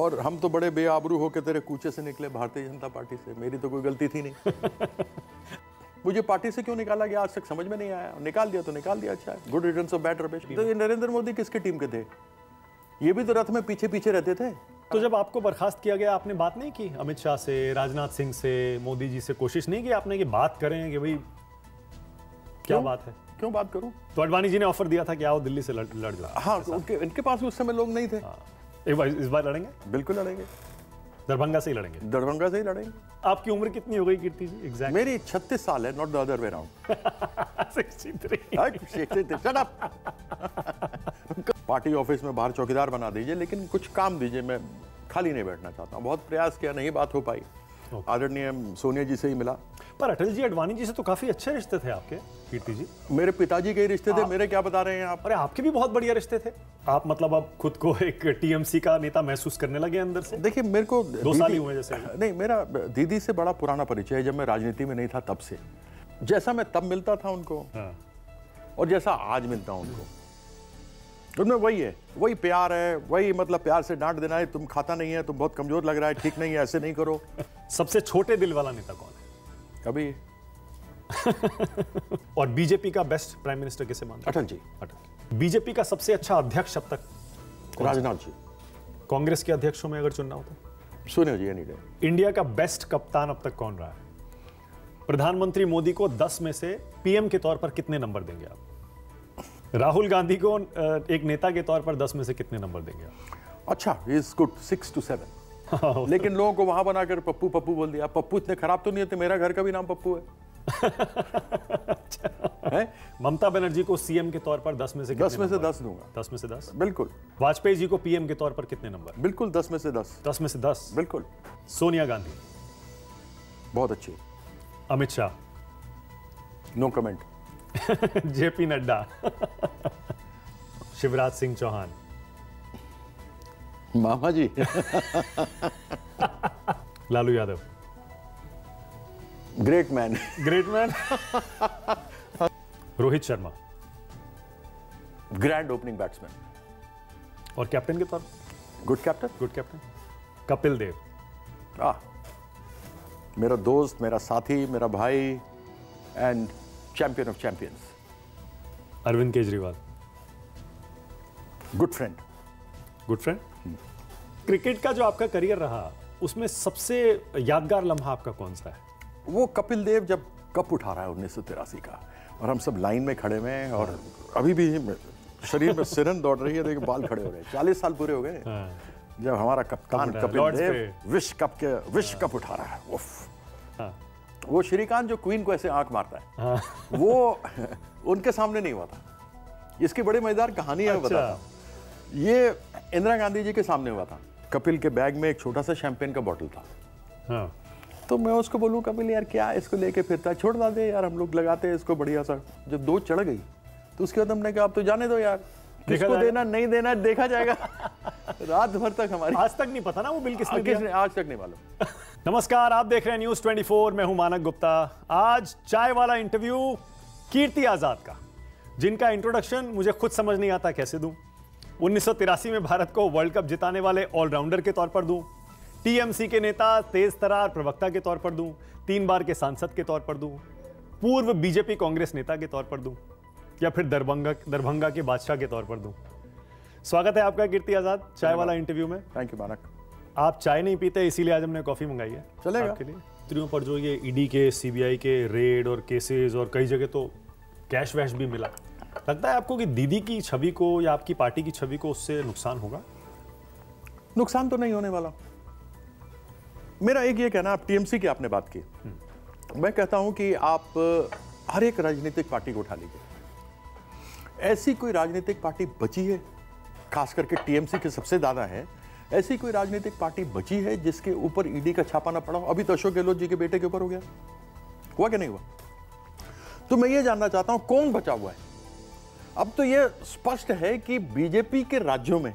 और हम तो बड़े बेआबरू होकर तेरे कूचे से निकले भारतीय जनता पार्टी से, मेरी तो कोई गलती थी नहीं। मुझे पार्टी से क्यों निकाला गया आज तक समझ में नहीं आया। निकाल दिया तो निकाल दिया, अच्छा है, good returns of bad rubbish. तो ये नरेंद्र मोदी किसके टीम के थे? ये भी तो रथ में पीछे पीछे रहते थे। तो जब आपको बर्खास्त किया गया आपने बात नहीं की अमित शाह से, राजनाथ सिंह से, मोदी जी से? कोशिश नहीं की आपने कि बात करें कि भाई क्या बात है? क्यों बात करूं? तो अडवाणी जी ने ऑफर दिया था कि आओ दिल्ली से लड़ जाओ। हाँ, इनके पास उस समय लोग नहीं थे। एक बार इस बार लड़ेंगे? बिल्कुल लड़ेंगे, दरभंगा से ही लड़ेंगे। दरभंगा से ही लड़ेंगे। आपकी उम्र कितनी हो गई कीर्ति जी? एग्जैक्ट मेरी 36 साल है, not the other way around. 63। Shut up. Party office में बाहर चौकीदार बना दीजिए, लेकिन कुछ काम दीजिए, मैं खाली नहीं बैठना चाहता हूँ। बहुत प्रयास किया, नहीं बात हो पाई। आदरणीय सोनिया जी से ही मिला। पर अटल जी अडवाणी जी से तो काफी अच्छे रिश्ते थे आपके कीर्ति जी। मेरे पिताजी के ही रिश्ते थे, मेरे क्या बता रहे हैं आप? अरे आपके भी बहुत बढ़िया रिश्ते थे। आप मतलब अब खुद को एक टीएमसी का नेता महसूस करने लगे अंदर से? देखिए, मेरे को 2 साल ही हुए जैसे। नहीं, मेरा दीदी से बड़ा पुराना परिचय है, जब मैं राजनीति में नहीं था तब से। जैसा मैं तब मिलता था उनको और जैसा आज मिलता हूं उनको, उनमें वही है, वही प्यार है, वही मतलब प्यार से डांट देना है, तुम खाता नहीं है, तुम बहुत कमजोर लग रहा है, ठीक नहीं है, ऐसे नहीं करो। सबसे छोटे दिल वाला नेता कौन है अभी? और बीजेपी का बेस्ट प्राइम मिनिस्टर किसे मानते हैं? अटल जी। अटल। बीजेपी का सबसे अच्छा अध्यक्ष अब तक? राजनाथ जी। कांग्रेस के अध्यक्षों में अगर चुनना होता? सोनिया जी एनी डे। इंडिया का बेस्ट कप्तान अब तक कौन रहा है? प्रधानमंत्री मोदी को 10 में से पीएम के तौर पर कितने नंबर देंगे आप? राहुल गांधी को एक नेता के तौर पर 10 में से कितने नंबर देंगे आप? अच्छा, इज गुड 6 to 7। लेकिन लोगों को वहां बनाकर पप्पू पप्पू बोल दिया। पप्पू इतने खराब तो नहीं होते, मेरा घर का भी नाम पप्पू है। ममता बनर्जी को सीएम के तौर पर 10 में से कितने? 10 में से 10 दूंगा। 10 में से 10? बिल्कुल। वाजपेयी जी को पीएम के तौर पर कितने नंबर? बिल्कुल 10 में से 10। 10 में से 10? बिल्कुल। सोनिया गांधी? बहुत अच्छी। अमित शाह? No comment. जेपी नड्डा? शिवराज सिंह चौहान? मामा जी। Lalu Yadav? Great man. Great man. Rohit Sharma? Grand opening batsman. और कैप्टन के तौर? Good captain. Good captain. Kapil Dev? मेरा दोस्त, मेरा साथी, मेरा भाई and champion of champions. Arvind Kejriwal? Good friend. Good friend. Cricket का जो आपका करियर रहा उसमें सबसे यादगार लम्हा आपका कौन सा है? वो कपिल देव जब कप उठा रहा है 1983 का, और हम सब लाइन में खड़े हुए हैं, और अभी भी शरीर में सिरन दौड़ रही है, देखो बाल खड़े हो रहे हैं। 40 साल पूरे हो गए जब हमारा कप्तान कपिल देव विश्व कप उठा रहा है। वो श्रीकांत जो क्वीन को ऐसे आंख मारता है, वो उनके सामने नहीं हुआ था। इसकी बड़ी मजेदार कहानी है, बताता हूं। ये इंदिरा गांधी जी के सामने हुआ था। कपिल के बैग में एक छोटा सा शैंपेन का बॉटल था। तो मैं उसको बोलूं, कपिल यार क्या इसको लेके फिरता है, छोड़ दे यार, हम लोग लगाते हैं इसको बढ़िया सा। जब 2 चढ़ गई तो उसके बाद हमने कहा अब तो जाने दो यार, किसको देना नहीं देना देखा जाएगा। रात भर तक हमारी, आज तक नहीं पता ना वो बिल किसने दिया? आज तक नहीं मालूम। नमस्कार, आप देख रहे हैं न्यूज़ 24। मैं हूं मानक गुप्ता। आज चाय वाला इंटरव्यू कीर्ति आजाद का, जिनका इंट्रोडक्शन मुझे खुद समझ नहीं आता कैसे दूं। 1983 में भारत को वर्ल्ड कप जिताने वाले ऑलराउंडर के तौर पर दूं, टीएमसी के नेता, तेज तरार प्रवक्ता के तौर पर दूं, 3 बार के सांसद के तौर पर दूं, पूर्व बीजेपी कांग्रेस नेता के तौर पर दूं, या फिर दरभंगा के बादशाह के तौर पर दूं। स्वागत है आपका कीर्ति आजाद चाय वाला इंटरव्यू में। थैंक यू मानक। आप चाय नहीं पीते, इसीलिए आज हमने कॉफी मंगाई है। चलेगा आपके लिए। त्रियों पर जो ये ईडी के, सीबीआई के रेड और केसेस, और कई जगह तो कैश वैश भी मिला, लगता है आपको कि दीदी की छवि को या आपकी पार्टी की छवि को उससे नुकसान होगा? नुकसान तो नहीं होने वाला। मेरा एक ये कहना, आप टीएमसी की आपने बात की, मैं कहता हूं कि आप हर एक राजनीतिक पार्टी को उठा लीजिए। ऐसी कोई राजनीतिक पार्टी बची है, खास करके टीएमसी के सबसे ज्यादा है, ऐसी कोई राजनीतिक पार्टी बची है जिसके ऊपर ईडी का छापा ना पड़ा हो? अभी तो अशोक गहलोत जी के बेटे के ऊपर हो गया, हुआ कि नहीं हुआ? तो मैं ये जानना चाहता हूं कौन बचा हुआ है। अब तो ये स्पष्ट है कि बीजेपी के राज्यों में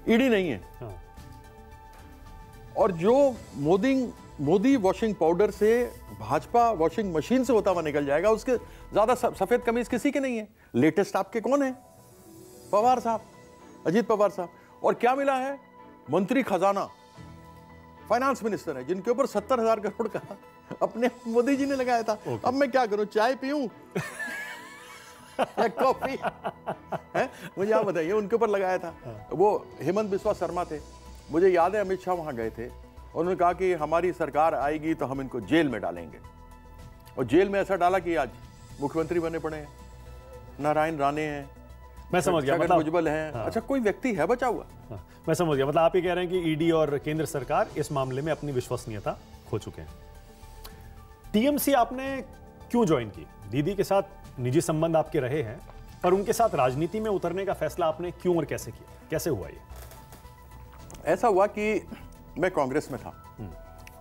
ईडी नहीं है। और जो मोदी वॉशिंग पाउडर से भाजपा वॉशिंग मशीन से होता हुआ निकल जाएगा, उसके ज्यादा सफेद कमीज किसी के नहीं है। लेटेस्ट आपके कौन है? पवार साहब, अजीत पवार साहब। और क्या मिला है? मंत्री खजाना, फाइनेंस मिनिस्टर है, जिनके ऊपर 70,000 करोड़ का अपने मोदी जी ने लगाया था। अब मैं क्या करूं, चाय पीऊं या कॉफी है? मुझे आप बताइए, उनके ऊपर लगाया था। वो हेमंत बिस्वा शर्मा थे, मुझे याद है अमित शाह वहां गए थे, उन्होंने कहा कि हमारी सरकार आएगी तो हम इनको जेल में डालेंगे, और जेल में ऐसा डाला कि आज मुख्यमंत्री बने पड़े हैं, नारायण राणे हैं, मैं समझ गया, मतलब भुजबल है। हाँ। अच्छा, कोई व्यक्ति है बचा हुआ? हाँ, मैं समझ गया, मतलब आप ये कह रहे हैं कि ईडी और केंद्र सरकार इस मामले में अपनी विश्वसनीयता खो चुके हैं। टीएमसी आपने क्यों ज्वाइन की? दीदी के साथ निजी संबंध आपके रहे हैं, पर उनके साथ राजनीति में उतरने का फैसला आपने क्यों और कैसे किया? कैसे हुआ ये? ऐसा हुआ कि मैं कांग्रेस में था,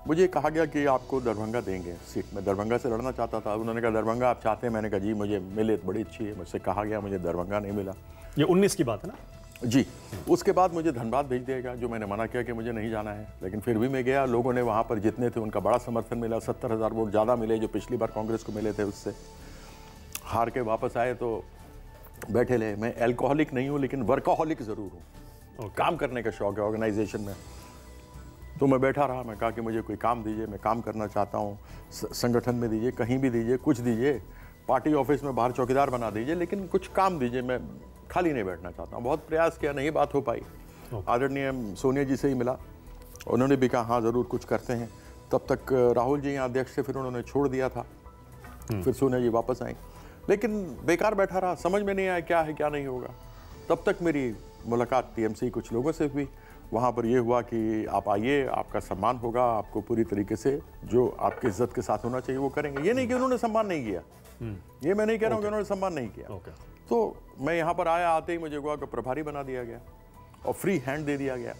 मुझे कहा गया कि आपको दरभंगा देंगे सीट। मैं दरभंगा से लड़ना चाहता था, उन्होंने कहा दरभंगा आप चाहते हैं? मैंने कहा जी मुझे मिले तो बड़ी अच्छी है। मुझसे कहा गया, मुझे दरभंगा नहीं मिला। ये 19 की बात है ना? जी। उसके बाद मुझे धनबाद भेज दिया गया, जो मैंने मना किया कि मुझे नहीं जाना है, लेकिन फिर भी मैं गया। लोगों ने वहाँ पर जितने थे उनका बड़ा समर्थन मिला, 70,000 वोट ज़्यादा मिले जो पिछली बार कांग्रेस को मिले थे उससे। हार के वापस आए तो बैठे रहे। मैं एल्कोहलिक नहीं हूँ लेकिन वर्कोहलिक ज़रूर हूँ, काम करने का शौक है ऑर्गेनाइजेशन में। तो मैं बैठा रहा, मैं कहा कि मुझे कोई काम दीजिए, मैं काम करना चाहता हूँ, संगठन में दीजिए, कहीं भी दीजिए, कुछ दीजिए, पार्टी ऑफिस में बाहर चौकीदार बना दीजिए, लेकिन कुछ काम दीजिए, मैं खाली नहीं बैठना चाहता हूँ। बहुत प्रयास किया, नहीं बात हो पाई। आदरणीय सोनिया जी से ही मिला, उन्होंने भी कहा हाँ ज़रूर कुछ करते हैं। तब तक राहुल जी यहाँ अध्यक्ष थे, फिर उन्होंने छोड़ दिया था, फिर सोनिया जी वापस आई, लेकिन बेकार बैठा रहा, समझ में नहीं आया क्या है क्या नहीं होगा। तब तक मेरी मुलाकात टीएमसी कुछ लोगों से हुई। वहाँ पर ये हुआ कि आप आइए, आपका सम्मान होगा, आपको पूरी तरीके से जो आपकी इज्जत के साथ होना चाहिए वो करेंगे। ये नहीं कि उन्होंने सम्मान नहीं किया, ये मैं नहीं कह रहा हूँ कि उन्होंने सम्मान नहीं किया। तो मैं यहाँ पर आया, आते ही मुझे गोवा का प्रभारी बना दिया गया और फ्री हैंड दे दिया गया।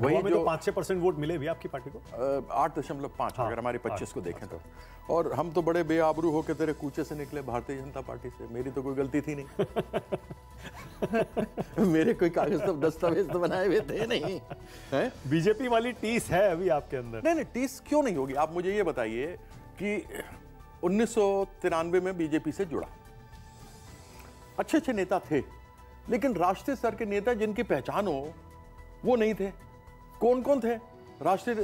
वही जो 5-6% वोट मिले भी आपकी पार्टी को, 8.5 अगर हमारी 25 को देखें तो। और हम तो बड़े बेआबरू होकर तेरे कूचे से निकले भारतीय जनता पार्टी से, मेरी तो कोई गलती थी नहीं। मेरे कोई कागज तो दस्तावेज तो बनाए हुए थे नहीं है? बीजेपी वाली टीस है अभी आपके अंदर? नहीं, टीस क्यों नहीं होगी? आप मुझे ये बताइए कि 1993 में बीजेपी से जुड़ा, अच्छे नेता थे, लेकिन राष्ट्रीय स्तर के नेता जिनकी पहचान हो वो नहीं थे। कौन कौन थे राष्ट्रीय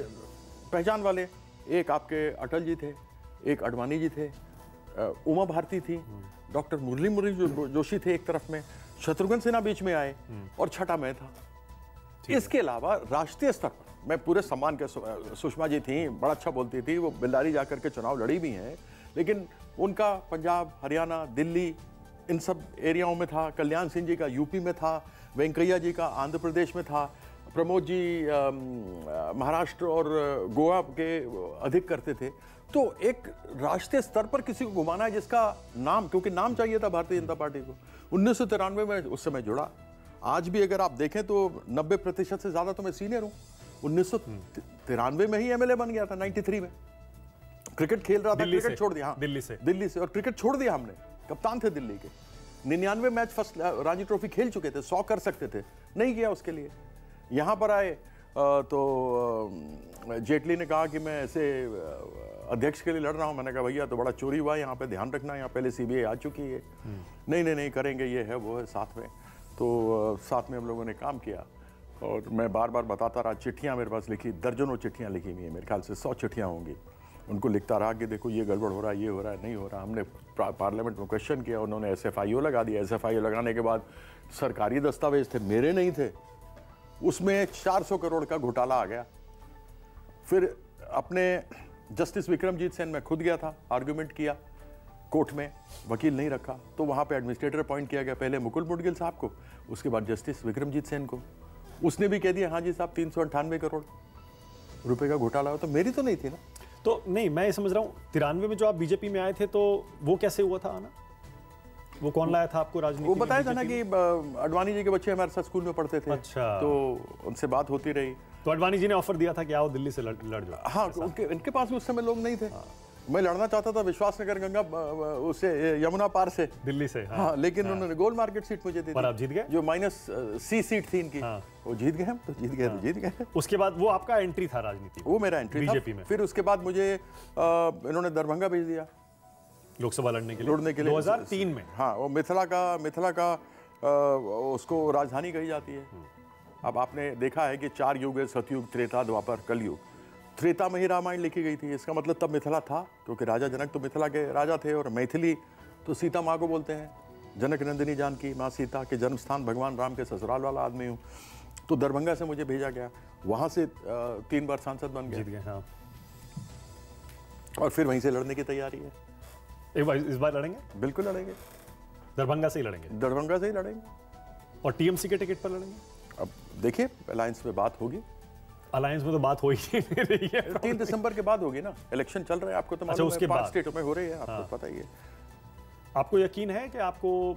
पहचान वाले? एक आपके अटल जी थे, एक अडवाणी जी थे, उमा भारती थी, डॉक्टर मुरली जोशी थे एक तरफ में, शत्रुघ्न सिन्हा बीच में आए, और छठा मैं था। इसके अलावा राष्ट्रीय स्तर पर मैं पूरे सम्मान के, सुषमा जी थी, बड़ा अच्छा बोलती थी, वो बिल्लारी जाकर के चुनाव लड़ी भी हैं, लेकिन उनका पंजाब, हरियाणा, दिल्ली इन सब एरियाओं में था। कल्याण सिंह जी का यूपी में था, वेंकैया जी का आंध्र प्रदेश में था, प्रमोद जी महाराष्ट्र और गोवा के अधिक करते थे। तो एक राष्ट्रीय स्तर पर किसी को घुमाना है जिसका नाम, क्योंकि नाम चाहिए था भारतीय जनता पार्टी को। 1993 में उस समय जुड़ा। आज भी अगर आप देखें तो 90% से ज्यादा तो मैं सीनियर हूँ। 1993 में ही एमएलए बन गया था, 93 में क्रिकेट खेल रहा था, क्रिकेट छोड़ दिया। हाँ, दिल्ली से और क्रिकेट छोड़ दिया हमने, कप्तान थे दिल्ली के, 99 मैच फर्स्ट रणजी ट्रॉफी खेल चुके थे, 100 कर सकते थे, नहीं किया उसके लिए। यहाँ पर आए तो जेटली ने कहा कि मैं ऐसे अध्यक्ष के लिए लड़ रहा हूँ। मैंने कहा भैया तो बड़ा चोरी हुआ, यहाँ पे ध्यान रखना, यहाँ पहले सीबीआई आ चुकी है। नहीं करेंगे, ये है वो है साथ में। तो साथ में हम लोगों ने काम किया और मैं बार बार बताता रहा। चिट्ठियाँ मेरे पास लिखी, दर्जनों चिट्ठियाँ लिखी हुई हैं, मेरे ख्याल से 100 चिट्ठियाँ होंगी। उनको लिखता रहा कि देखो ये गड़बड़ हो रहा है, ये हो रहा है, नहीं हो रहा। हमने पार्लियामेंट में क्वेश्चन किया, उन्होंने SFIO लगा दिया। SFIO लगाने के बाद सरकारी दस्तावेज थे, मेरे नहीं थे, उसमें 400 करोड़ का घोटाला आ गया। फिर अपने जस्टिस विक्रमजीत सेन, मैं खुद गया था, आर्गुमेंट किया कोर्ट में, वकील नहीं रखा, तो वहाँ पे एडमिनिस्ट्रेटर अपॉइंट किया गया, पहले मुकुल मुडगिल साहब को, उसके बाद जस्टिस विक्रमजीत सेन को। उसने भी कह दिया हाँ जी साहब 398 करोड़ रुपए का घोटाला हो, तो मेरी तो नहीं थी ना। तो नहीं, मैं ये समझ रहा हूँ 93 में जो आप बीजेपी में आए थे तो वो कैसे हुआ था आना? वो कौन लाया था आपको राजनीति? वो बताया था ना कि अडवाणी जी के बच्चे हमारे साथ स्कूल में पढ़ते थे। अच्छा। तो उनसे बात होती रही, तो अडवाणी जी ने ऑफर दिया था कि आओ दिल्ली से लड़ जाओ। हाँ, इनके पास भी उस समय लोग नहीं थे। मैं लड़ना चाहता था विश्वासनगर गंगा उससे यमुना पार से, दिल्ली से। हाँ, लेकिन उन्होंने गोल मार्केट सीट मुझे दी थी। पर आप जीत गए, जो -C सीट थी इनकी। वो जीत गए हम, तो जीत गए। उसके बाद वो आपका एंट्री था राजनीति, वो मेरा एंट्री बीजेपी में। फिर उसके बाद मुझे इन्होंने दरभंगा भेज दिया लोकसभा लड़ने के लिए 2003 में। हाँ, वो मिथिला का उसको राजधानी कही जाती है, अब आपने देखा है कि 4 युग है, सतयुग, त्रेता, द्वापर, कलयुग। त्रेता में ही रामायण लिखी गई थी, इसका मतलब तब मिथिला था, क्योंकि राजा जनक तो मिथिला के राजा थे, और मैथिली तो सीता माँ को बोलते हैं। जनक नंदिनी जानकी माँ सीता के जन्म स्थान भगवान राम के ससुराल वाला आदमी हूँ। तो दरभंगा से मुझे भेजा गया, वहाँ से 3 बार सांसद बन गया। हाँ। और फिर वहीं से लड़ने की तैयारी है। एक बार इस बार लड़ेंगे? बिल्कुल लड़ेंगे, दरभंगा से ही लड़ेंगे। दरभंगा से ही लड़ेंगे। और टीएमसी के टिकट पर लड़ेंगे? अब देखिए, अलायंस में बात होगी। अलायंस में तो बात हो ही नहीं रही है। 3 दिसंबर के बाद होगी ना, इलेक्शन चल रहे हैं, आपको तो मालूम है, 5 स्टेटों में हो रही है, आपको पता ही है। आपको यकीन है कि आपको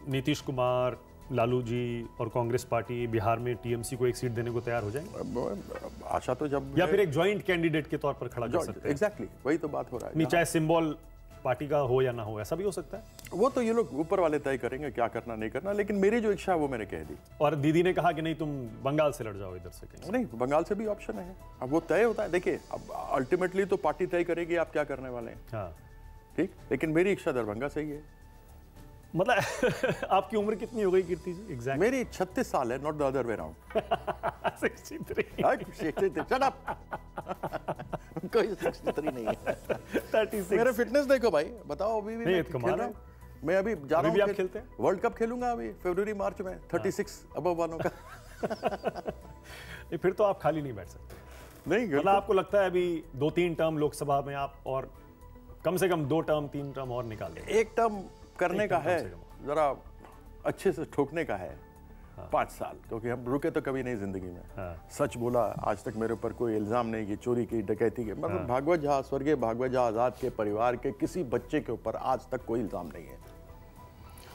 नीतीश कुमार, लालू जी और कांग्रेस पार्टी बिहार में टीएमसी को एक सीट देने को तैयार हो जाएंगे? आशा तो जब, या फिर एक ज्वाइंट कैंडिडेट के तौर पर खड़ा कर सकते हैं? एग्जैक्टली वही तो बात हो रहा है। नहीं, चाहे सिंबल पार्टी का हो या ना हो, ऐसा भी हो सकता है। वो तो ये लोग ऊपर वाले तय करेंगे क्या करना नहीं करना, लेकिन मेरी जो इच्छा है वो मैंने कह दी। और दीदी ने कहा कि नहीं, तुम बंगाल से लड़ जाओ इधर से कहीं। नहीं, बंगाल से भी ऑप्शन है। अब वो तय होता है, देखिए अब अल्टीमेटली तो पार्टी तय करेगी आप क्या करने वाले हैं। हाँ ठीक, लेकिन मेरी इच्छा दरभंगा से ही है। मतलब आपकी उम्र कितनी हो गई कीर्ति जी? एग्जैक्ट मेरी 36 साल है, not the other way around. 63 shut up. कोई 63 नहीं है। 36। मेरा फिटनेस देखो भाई, बताओ अभी भी नहीं, कमाल है। मैं अभी जा रहा हूँ, आप खेलते हैं? वर्ल्ड कप खेलूंगा अभी फरवरी मार्च में, 36 अबव वालों का। फिर तो आप खाली नहीं बैठ सकते। नहीं, मतलब आपको लगता है अभी 2-3 टर्म लोकसभा में आप और कम से कम 2 टर्म 3 टर्म और निकाल देंगे? एक टर्म करने का है, जरा अच्छे से ठोकने का है। 5 साल, क्योंकि हम रुके तो कभी नहीं जिंदगी में। सच बोला, आज तक मेरे ऊपर कोई इल्जाम नहीं कि चोरी की, डकैती के, मतलब भागवत झा, स्वर्गीय भागवत झा आजाद के परिवार के किसी बच्चे के ऊपर आज तक कोई इल्जाम नहीं है।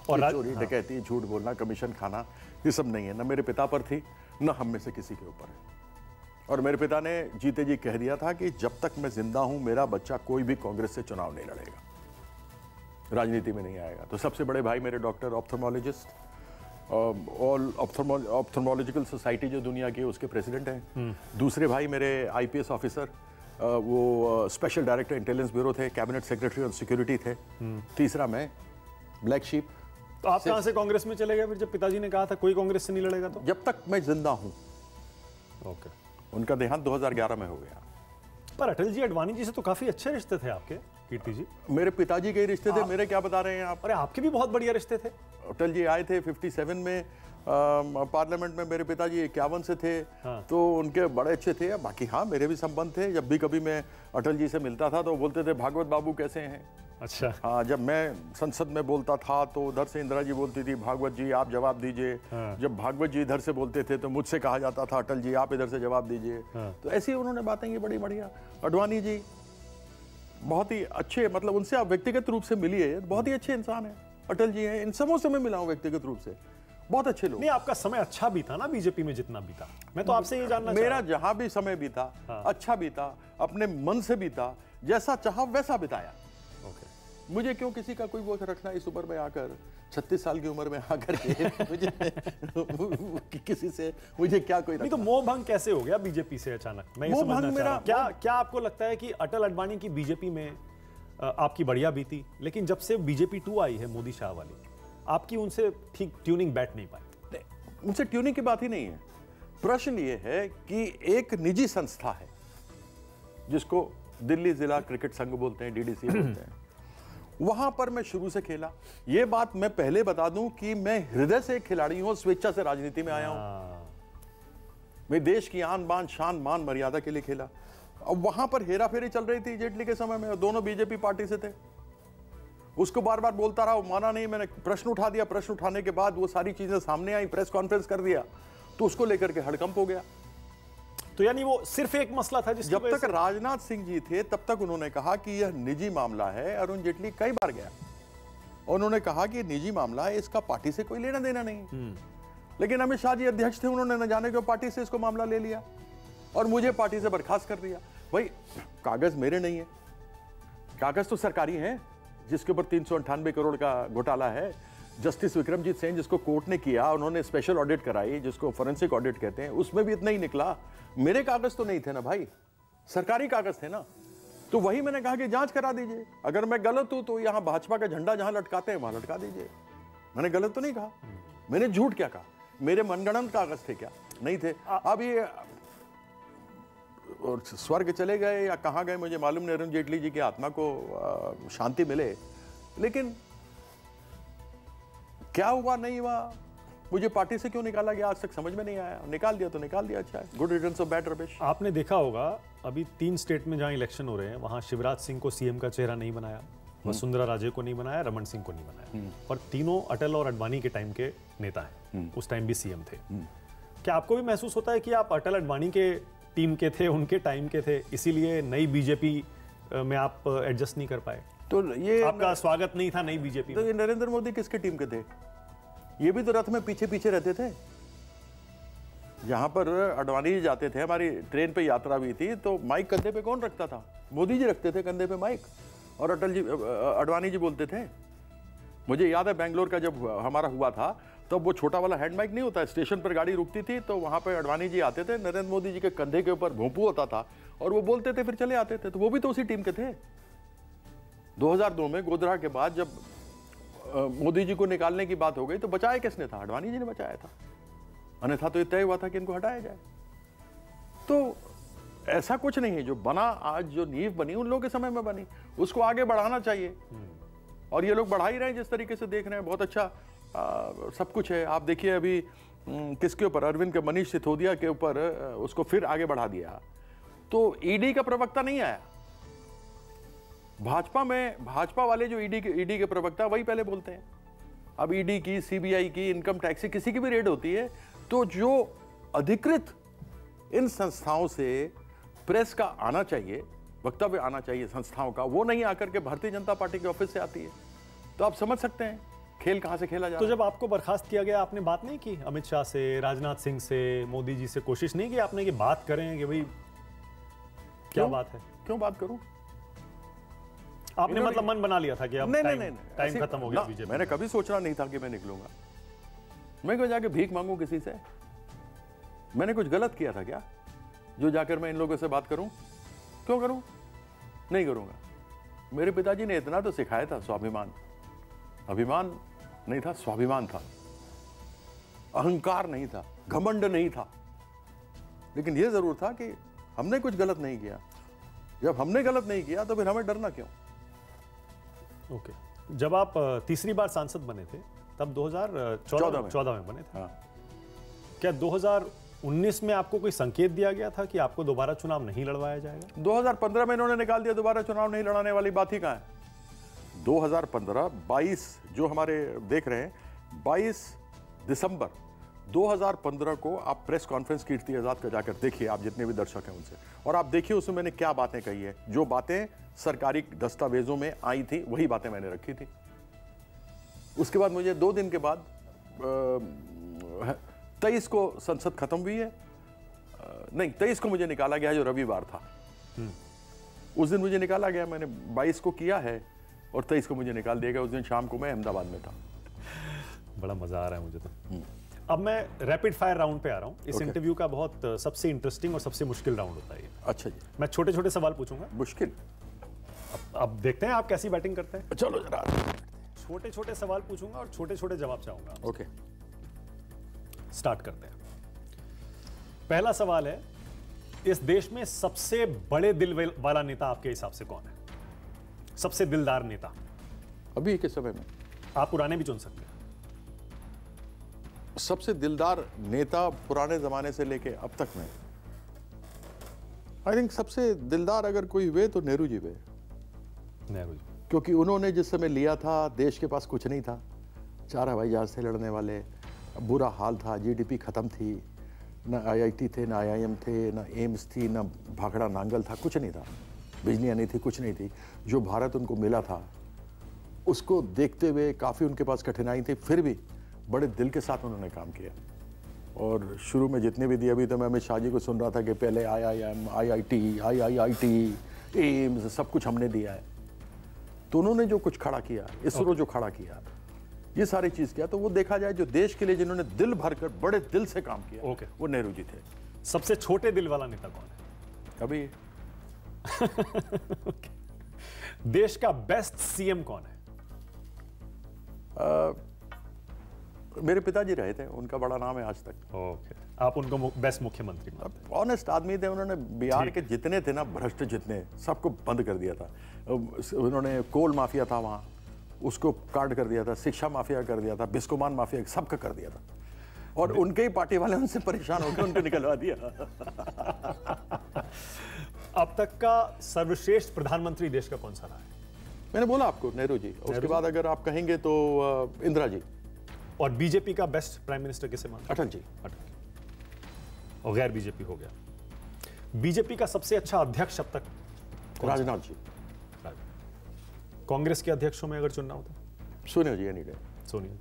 और चोरी, डकैती, झूठ बोलना, कमीशन खाना, ये सब नहीं है, न मेरे पिता पर थी, न हम में से किसी के ऊपर है। और मेरे पिता ने जीते जी कह दिया था कि जब तक मैं जिंदा हूं मेरा बच्चा कोई भी कांग्रेस से चुनाव नहीं लड़ेगा, राजनीति में नहीं आएगा। तो सबसे बड़े भाई मेरे डॉक्टर, ऑप्थेल्मोलॉजिस्ट, ऑल ऑप्थेल्मोलॉजिकल सोसाइटी जो दुनिया की है उसके प्रेसिडेंट हैं। दूसरे भाई मेरे आईपीएस ऑफिसर, वो स्पेशल डायरेक्टर इंटेलिजेंस ब्यूरो थे, कैबिनेट सेक्रेटरी ऑन सिक्योरिटी थे। तीसरा मैं, ब्लैक शीप। तो आप कहां से कांग्रेस में चले गए फिर, जब पिताजी ने कहा था कोई कांग्रेस से नहीं लड़ेगा? तो जब तक मैं जिंदा हूं। ओके। उनका देहांत 2011 में हो गया। पर अटल जी, अडवाणी जी से तो काफी अच्छे रिश्ते थे आपके कीर्ति जी। मेरे पिताजी के रिश्ते थे, मेरे क्या बता रहे हैं आप? अरे आपके भी बहुत बढ़िया रिश्ते थे। अटल जी आए थे 57 में पार्लियामेंट में, मेरे पिताजी 51 से थे। तो उनके बड़े अच्छे थे। बाकी हाँ, मेरे भी संबंध थे। जब भी कभी मैं अटल जी से मिलता था तो बोलते थे भागवत बाबू कैसे हैं। अच्छा। हाँ, जब मैं संसद में बोलता था तो उधर से इंदिरा जी बोलती थी भागवत जी आप जवाब दीजिए। जब भागवत जी इधर से बोलते थे तो मुझसे कहा जाता था अटल जी आप इधर से जवाब दीजिए। तो ऐसी उन्होंने बातें की बड़ी बढ़िया। अडवाणी जी बहुत ही अच्छे, मतलब उनसे आप व्यक्तिगत रूप से मिलिए, बहुत ही अच्छे इंसान है। अटल जी हैं, इन सबों से मैं मिला हूं व्यक्तिगत रूप से, बहुत अच्छे लोग। नहीं, आपका समय अच्छा बीता ना बीजेपी में जितना बीता। मैं तो आपसे ये जानना मेरा जहां भी समय बीता अच्छा बीता, अपने मन से बीता, जैसा चाहा वैसा बिताया। मुझे क्यों किसी का कोई वो रखना इस उम्र में आकर, 36 साल की उम्र में आकर के मुझे किसी से मुझे क्या कोई नहीं। तो मोह भंग कैसे हो गया बीजेपी से अचानक? मैं ये समझना चाह रहा हूं। क्या आपको लगता है कि अटल अडवाणी की बीजेपी में आपकी बढ़िया बीती, लेकिन जब से बीजेपी 2 आई है मोदी शाह वाली, आपकी उनसे ठीक ट्यूनिंग बैठ नहीं पाई? उनसे ट्यूनिंग की बात ही नहीं है। प्रश्न ये है कि एक निजी संस्था है जिसको दिल्ली जिला क्रिकेट संघ बोलते हैं, डीडीसी बोलते हैं, वहां पर मैं शुरू से खेला। यह बात मैं पहले बता दूं कि मैं हृदय से खिलाड़ी हूं, स्वेच्छा से राजनीति में आया हूं। मैं देश की आन बान शान मान मर्यादा के लिए खेला। अब वहां पर हेरा फेरी चल रही थी जेटली के समय में, दोनों बीजेपी पार्टी से थे। उसको बार बार बोलता रहा, माना नहीं। मैंने प्रश्न उठा दिया, प्रश्न उठाने के बाद वो सारी चीजें सामने आई, प्रेस कॉन्फ्रेंस कर दिया, तो उसको लेकर के हड़कंप हो गया। तो यानी वो सिर्फ एक मसला था जिसकी जब तक राजनाथ सिंह जी थे तब तक उन्होंने कहा कि यह निजी मामला है। अरुण जेटली कई बार गया, उन्होंने कहा कि निजी मामला है, इसका पार्टी से कोई लेना देना नहीं। लेकिन अमित शाह जी अध्यक्ष थे, उन्होंने न जाने क्यों पार्टी से इसको मामला ले लिया और मुझे पार्टी से बर्खास्त कर दिया। भाई कागज मेरे नहीं है, कागज तो सरकारी हैं, जिसके ऊपर 398 करोड़ का घोटाला है। जस्टिस विक्रमजीत सेन जिसको कोर्ट ने किया, उन्होंने स्पेशल ऑडिट कराई जिसको फोरेंसिक ऑडिट कहते हैं, उसमें भी इतना ही निकला। मेरे कागज तो नहीं थे ना भाई, सरकारी कागज थे ना। तो वही मैंने कहा कि जांच करा दीजिए, अगर मैं गलत हूं तो यहां भाजपा का झंडा जहां लटकाते हैं वहां लटका दीजिए। मैंने गलत तो नहीं कहा, मैंने झूठ क्या कहा, मेरे मनगढ़ंत कागज थे क्या? नहीं थे। अब ये और स्वर्ग चले गए या कहाँ गए मुझे मालूम नहीं, अरुण जेटली जी की आत्मा को शांति मिले, लेकिन क्या हुआ नहीं हुआ, मुझे पार्टी से क्यों निकाला गया आज तक समझ में नहीं आया। निकाल दिया तो निकाल दिया, अच्छा है, good returns of bad rubbish. आपने देखा होगा अभी 3 स्टेट में जहां इलेक्शन हो रहे हैं वहां शिवराज सिंह को सीएम का चेहरा नहीं बनाया, वसुंधरा राजे को नहीं बनाया, रमन सिंह को नहीं बनाया, और तीनों अटल और अडवाणी के टाइम के नेता हैं, उस टाइम भी सीएम थे। क्या आपको भी महसूस होता है कि आप अटल अडवाणी के टीम के थे, उनके टाइम के थे, इसीलिए नई बीजेपी में आप एडजस्ट नहीं कर पाए? तो ये आपका स्वागत नहीं था नई बीजेपी तो में? ये नरेंद्र मोदी किसके टीम के थे? ये भी तो रथ में पीछे पीछे रहते थे। जहां पर अडवाणी जी जाते थे, हमारी ट्रेन पे यात्रा भी थी, तो माइक कंधे पे कौन रखता था? मोदी जी रखते थे कंधे पे माइक, और अडवाणी जी बोलते थे। मुझे याद है बेंगलोर का जब हमारा हुआ था, तब वो छोटा वाला हैंड माइक नहीं होता है, स्टेशन पर गाड़ी रुकती थी तो वहां पे अडवाणी जी आते थे, नरेंद्र मोदी जी के कंधे के ऊपर भोंपू होता था और वो बोलते थे, फिर चले आते थे। तो वो भी तो उसी टीम के थे। 2002 में गोधरा के बाद जब मोदी जी को निकालने की बात हो गई तो बचाया किसने था? अडवाणी जी ने बचाया था, अन्यथा तो ये तय हुआ था कि इनको हटाया जाए। तो ऐसा कुछ नहीं है, जो बना आज, जो नींव बनी उन लोगों के समय में बनी, उसको आगे बढ़ाना चाहिए, और ये लोग बढ़ा ही रहे हैं जिस तरीके से देख रहे हैं। बहुत अच्छा सब कुछ है। आप देखिए अभी किसके ऊपर, अरविंद के, मनीष सिसोदिया के ऊपर उसको फिर आगे बढ़ा दिया। तो ईडी का प्रवक्ता नहीं आया भाजपा में, भाजपा वाले जो ईडी के प्रवक्ता वही पहले बोलते हैं। अब ईडी की, सीबीआई की, इनकम टैक्स की, किसी की भी रेड होती है तो जो अधिकृत इन संस्थाओं से प्रेस का आना चाहिए, वक्तव्य आना चाहिए संस्थाओं का, वो नहीं आकर के भारतीय जनता पार्टी के ऑफिस से आती है। तो आप समझ सकते हैं खेल कहां से खेला जा रहा है। तो जब आपको बर्खास्त किया गया, आपने बात नहीं की अमित शाह से, राजनाथ सिंह से, मोदी जी से? कोशिश नहीं की आपने कि बात करें कि भाई क्या बात है? क्यों बात करूं? आपने मतलब मन बना लिया था कि अब टाइम खत्म हो गया बीजेपी? मैंने कभी सोचना नहीं था कि मैं निकलूंगा। मैं क्यों जाके भीख मांगू किसी से? मैंने कुछ गलत किया था क्या जो जाकर मैं इन लोगों से बात करूं? क्यों करूं? नहीं करूंगा। मेरे पिताजी ने इतना तो सिखाया था, स्वाभिमान। अभिमान नहीं था, स्वाभिमान था, अहंकार नहीं था, घमंड नहीं था। लेकिन यह जरूर था कि हमने कुछ गलत नहीं किया। जब हमने गलत नहीं किया तो फिर हमें डरना क्यों? ओके। जब आप तीसरी बार सांसद बने थे तब 2014 में बने थे। हाँ। क्या 2019 में आपको कोई संकेत दिया गया था कि आपको दोबारा चुनाव नहीं लड़वाया जाएगा? 2015 में इन्होंने निकाल दिया, दोबारा चुनाव नहीं लड़ाने वाली बात ही कहां है। 2015, 22 जो हमारे देख रहे हैं, 22 दिसंबर 2015 को आप प्रेस कॉन्फ्रेंस कीर्ति आजाद का जाकर देखिए, आप जितने भी दर्शक हैं उनसे, और आप देखिए उसमें मैंने क्या बातें कही है। जो बातें सरकारी दस्तावेजों में आई थी वही बातें मैंने रखी थी। उसके बाद मुझे 2 दिन के बाद 23 को संसद खत्म हुई है, नहीं 23 को मुझे निकाला गया, जो रविवार था। उस दिन मुझे निकाला गया, मैंने 22 को किया है और 23 को मुझे निकाल दिया गया। उस दिन शाम को मैं अहमदाबाद में था। बड़ा मजा आ रहा है मुझे तो। अब मैं रैपिड फायर राउंड पे आ रहा हूँ। इस इंटरव्यू का बहुत सबसे इंटरेस्टिंग और सबसे मुश्किल राउंड होता है ये। अच्छा जी। मैं छोटे छोटे सवाल पूछूंगा। मुश्किल? अब देखते हैं आप कैसी बैटिंग करते हैं। चलो जरा। छोटे छोटे सवाल पूछूंगा और छोटे छोटे जवाब चाहूंगा। ओके, स्टार्ट करते हैं। पहला सवाल है, इस देश में सबसे बड़े दिल वाला नेता आपके हिसाब से कौन है? सबसे दिलदार नेता अभी के समय में? आप पुराने भी चुन सकते हैं। सबसे दिलदार नेता पुराने जमाने से लेके अब तक में, आई थिंक सबसे दिलदार अगर कोई हुए तो नेहरू जी हुए। नेहरू जी, क्योंकि उन्होंने जिस समय लिया था देश के पास कुछ नहीं था, 4 हवाई जहाज से लड़ने वाले, बुरा हाल था, जीडीपी खत्म थी, ना आईआईटी थे, ना आईआईएम थे, ना एम्स थी, ना भाखड़ा नांगल था, कुछ नहीं था, बिजलियाँ नहीं थी, कुछ नहीं थी। जो भारत उनको मिला था उसको देखते हुए काफ़ी उनके पास कठिनाई थी, फिर भी बड़े दिल के साथ उन्होंने काम किया। और शुरू में जितने भी दिए, अभी तो मैं अमित शाह जी को सुन रहा था कि पहले आईआईएम, आईआईटी, एम्स, सब कुछ हमने दिया है। तो उन्होंने जो कुछ खड़ा किया, इसरो जो खड़ा किया, ये सारी चीज़ किया, तो वो देखा जाए जो देश के लिए जिन्होंने दिल भरकर बड़े दिल से काम किया, वो नेहरू जी थे। सबसे छोटे दिल वाला नेता कौन है? अभी देश का बेस्ट सीएम कौन है? मेरे पिताजी रहे थे, उनका बड़ा नाम है आज तक। ओके। आप उनको बेस्ट मुख्यमंत्री मानते हैं? ऑनेस्ट आदमी थे, उन्होंने बिहार के जितने थे ना भ्रष्ट जितने, सबको बंद कर दिया था। उन्होंने कोल माफिया था वहाँ, उसको काट कर दिया था, शिक्षा माफिया कर दिया था, बिस्कोमान माफिया सबका कर दिया था, और उनके ही पार्टी वाले उनसे परेशान होकर उनको निकलवा दिया। अब तक का सर्वश्रेष्ठ प्रधानमंत्री देश का कौन सा रहा है? मैंने बोला आपको नेहरू जी, उसके बाद अगर आप कहेंगे तो इंदिरा जी। और बीजेपी का बेस्ट प्राइम मिनिस्टर किसे मानते हैं? अटल जी। अटल। और गैर बीजेपी हो गया। बीजेपी का सबसे अच्छा अध्यक्ष अब तक? राजनाथ जी। कांग्रेस के अध्यक्षों में अगर चुनना हो तो? सोनिया जी एनी डे। सोनिया।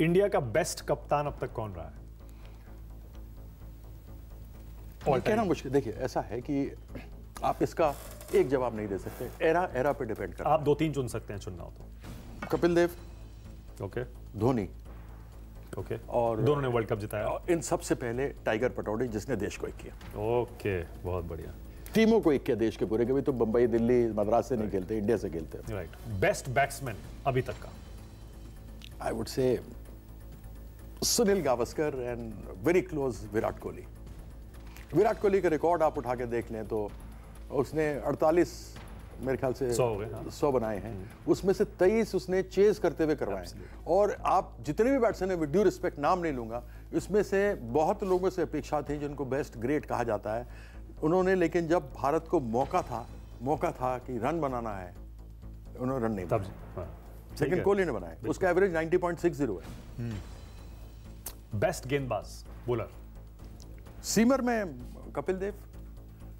इंडिया का बेस्ट कप्तान अब तक कौन रहा है? कहना मुश्किल, देखिए ऐसा है कि आप इसका एक जवाब नहीं दे सकते, एरा पे डिपेंड करता है। आप 2-3 चुन सकते हैं चुनना हो तो। कपिल देव, ओके, धोनी, ओके, और दोनों ने वर्ल्ड कप जिताया। इन सबसे पहले टाइगर पटौड़ी जिसने देश को एक किया। ओके, बहुत बढ़िया। टीमों को एक किया देश के पूरे, कभी तो बंबई, दिल्ली, मद्रास से नहीं खेलते, इंडिया से खेलते। राइट। बेस्ट बैट्समैन अभी तक का? I would say Sunil Gavaskar and very close Virat Kohli. Virat Kohli का रिकॉर्ड आप उठा के देख लें तो उसने 48 मेरे ख्याल से 100 बनाए हैं, उसमें से 23 उसने चेज करते हुए करवाए। और आप जितने भी बैट्समैन हैं, विद ड्यू रिस्पेक्ट नाम नहीं लूंगा, इसमें से बहुत लोगों से अपेक्षा थी जिनको बेस्ट ग्रेट कहा जाता है उन्होंने, लेकिन जब भारत को मौका था कि रन बनाना है, उन्होंने रन नहीं बनाया। सेकंड कोहली ने बनाए, उसका एवरेज 90.60 है। बेस्ट गेंदबाज बॉलर? सीमर में कपिल देव,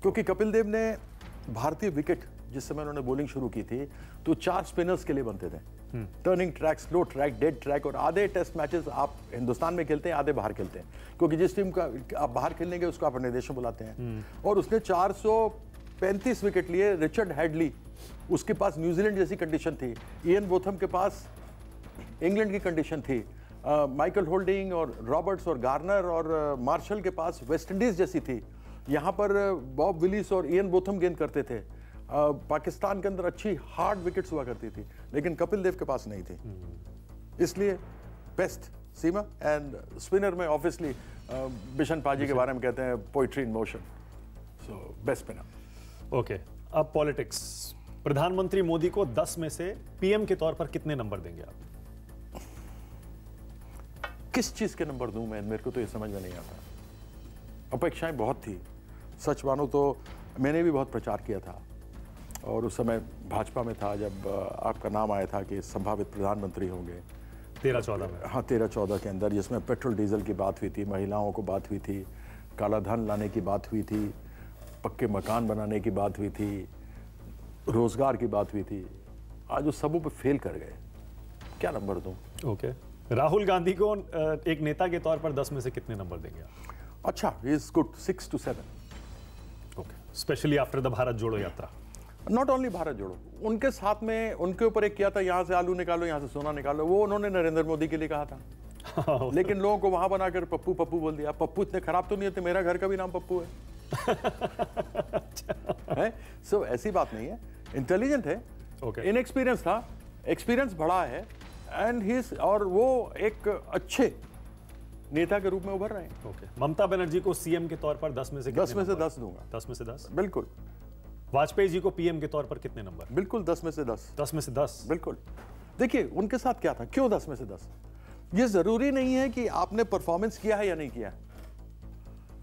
क्योंकि कपिल देव ने भारतीय विकेट जिस समय उन्होंने बॉलिंग शुरू की थी तो 4 स्पिनर्स के लिए बनते थे, turning track, slow track, dead track, और आधे टेस्ट मैचेस आप हिंदुस्तान में खेलते हैं, आधे बाहर खेलते हैं, क्योंकि जिस टीम का आप बाहर खेलने के उसको आप अपने देश में बुलाते हैं। और उसने 435 विकेट लिए। रिचर्ड हैडली, उसके पास न्यूजीलैंड जैसी कंडीशन थी, इयन बोथम के पास इंग्लैंड की कंडीशन थी, माइकल होल्डिंग और रॉबर्ट्स और गार्नर और मार्शल के पास वेस्ट इंडीज जैसी थी। यहाँ पर बॉब विलिस और इयन बोथम गेंद करते थे। पाकिस्तान के अंदर अच्छी हार्ड विकेट्स हुआ करती थी, लेकिन कपिल देव के पास नहीं थी। इसलिए बेस्ट सीमा। एंड स्पिनर में ऑब्वियसली बिशन पाजी के बारे में कहते हैं poetry in motion, so best spinner. Okay, अब पॉलिटिक्स। प्रधानमंत्री मोदी को 10 में से पीएम के तौर पर कितने नंबर देंगे आप? किस चीज के नंबर दूं मैं, मेरे को तो ये समझ में नहीं आता। अपेक्षाएं बहुत थी, सच मानो तो मैंने भी बहुत प्रचार किया था, और उस समय भाजपा में था जब आपका नाम आया था कि संभावित प्रधानमंत्री होंगे 13-14 में। हाँ, 13-14 के अंदर, जिसमें पेट्रोल डीजल की बात हुई थी, महिलाओं को बात हुई थी, काला धन लाने की बात हुई थी, पक्के मकान बनाने की बात हुई थी, रोजगार की बात हुई थी। आज उस सबों पे फेल कर गए, क्या नंबर दूं? ओके, राहुल गांधी को एक नेता के तौर पर 10 में से कितने नंबर देंगे आप? अच्छा, he is good, 6 to 7। Okay, specially after the Bharat जोड़ो यात्रा। नॉट ओनली भारत जोड़ो, उनके साथ में उनके ऊपर एक किया था, यहाँ से आलू निकालो, यहाँ से सोना निकालो, वो उन्होंने नरेंद्र मोदी के लिए कहा था। लेकिन लोगों को वहां बनाकर पप्पू पप्पू बोल दिया। पप्पू इतने खराब तो नहीं होते, मेरा घर का भी नाम पप्पू है। सो ऐसी बात नहीं है, इंटेलिजेंट है, इनएक्सपीरियंस था, एक्सपीरियंस बड़ा है, एंड ही, और वो एक अच्छे नेता के रूप में उभर रहे हैं। ओके, ममता बनर्जी को सीएम के तौर पर 10 में से 10 में से 10 दूंगा। 10 में से 10, बिल्कुल। वाजपेयी जी को पीएम के तौर पर कितने नंबर? बिल्कुल 10 में से 10। 10 में से 10, बिल्कुल। देखिए उनके साथ क्या था, क्यों 10 में से 10? ये जरूरी नहीं है कि आपने परफॉर्मेंस किया है या नहीं किया,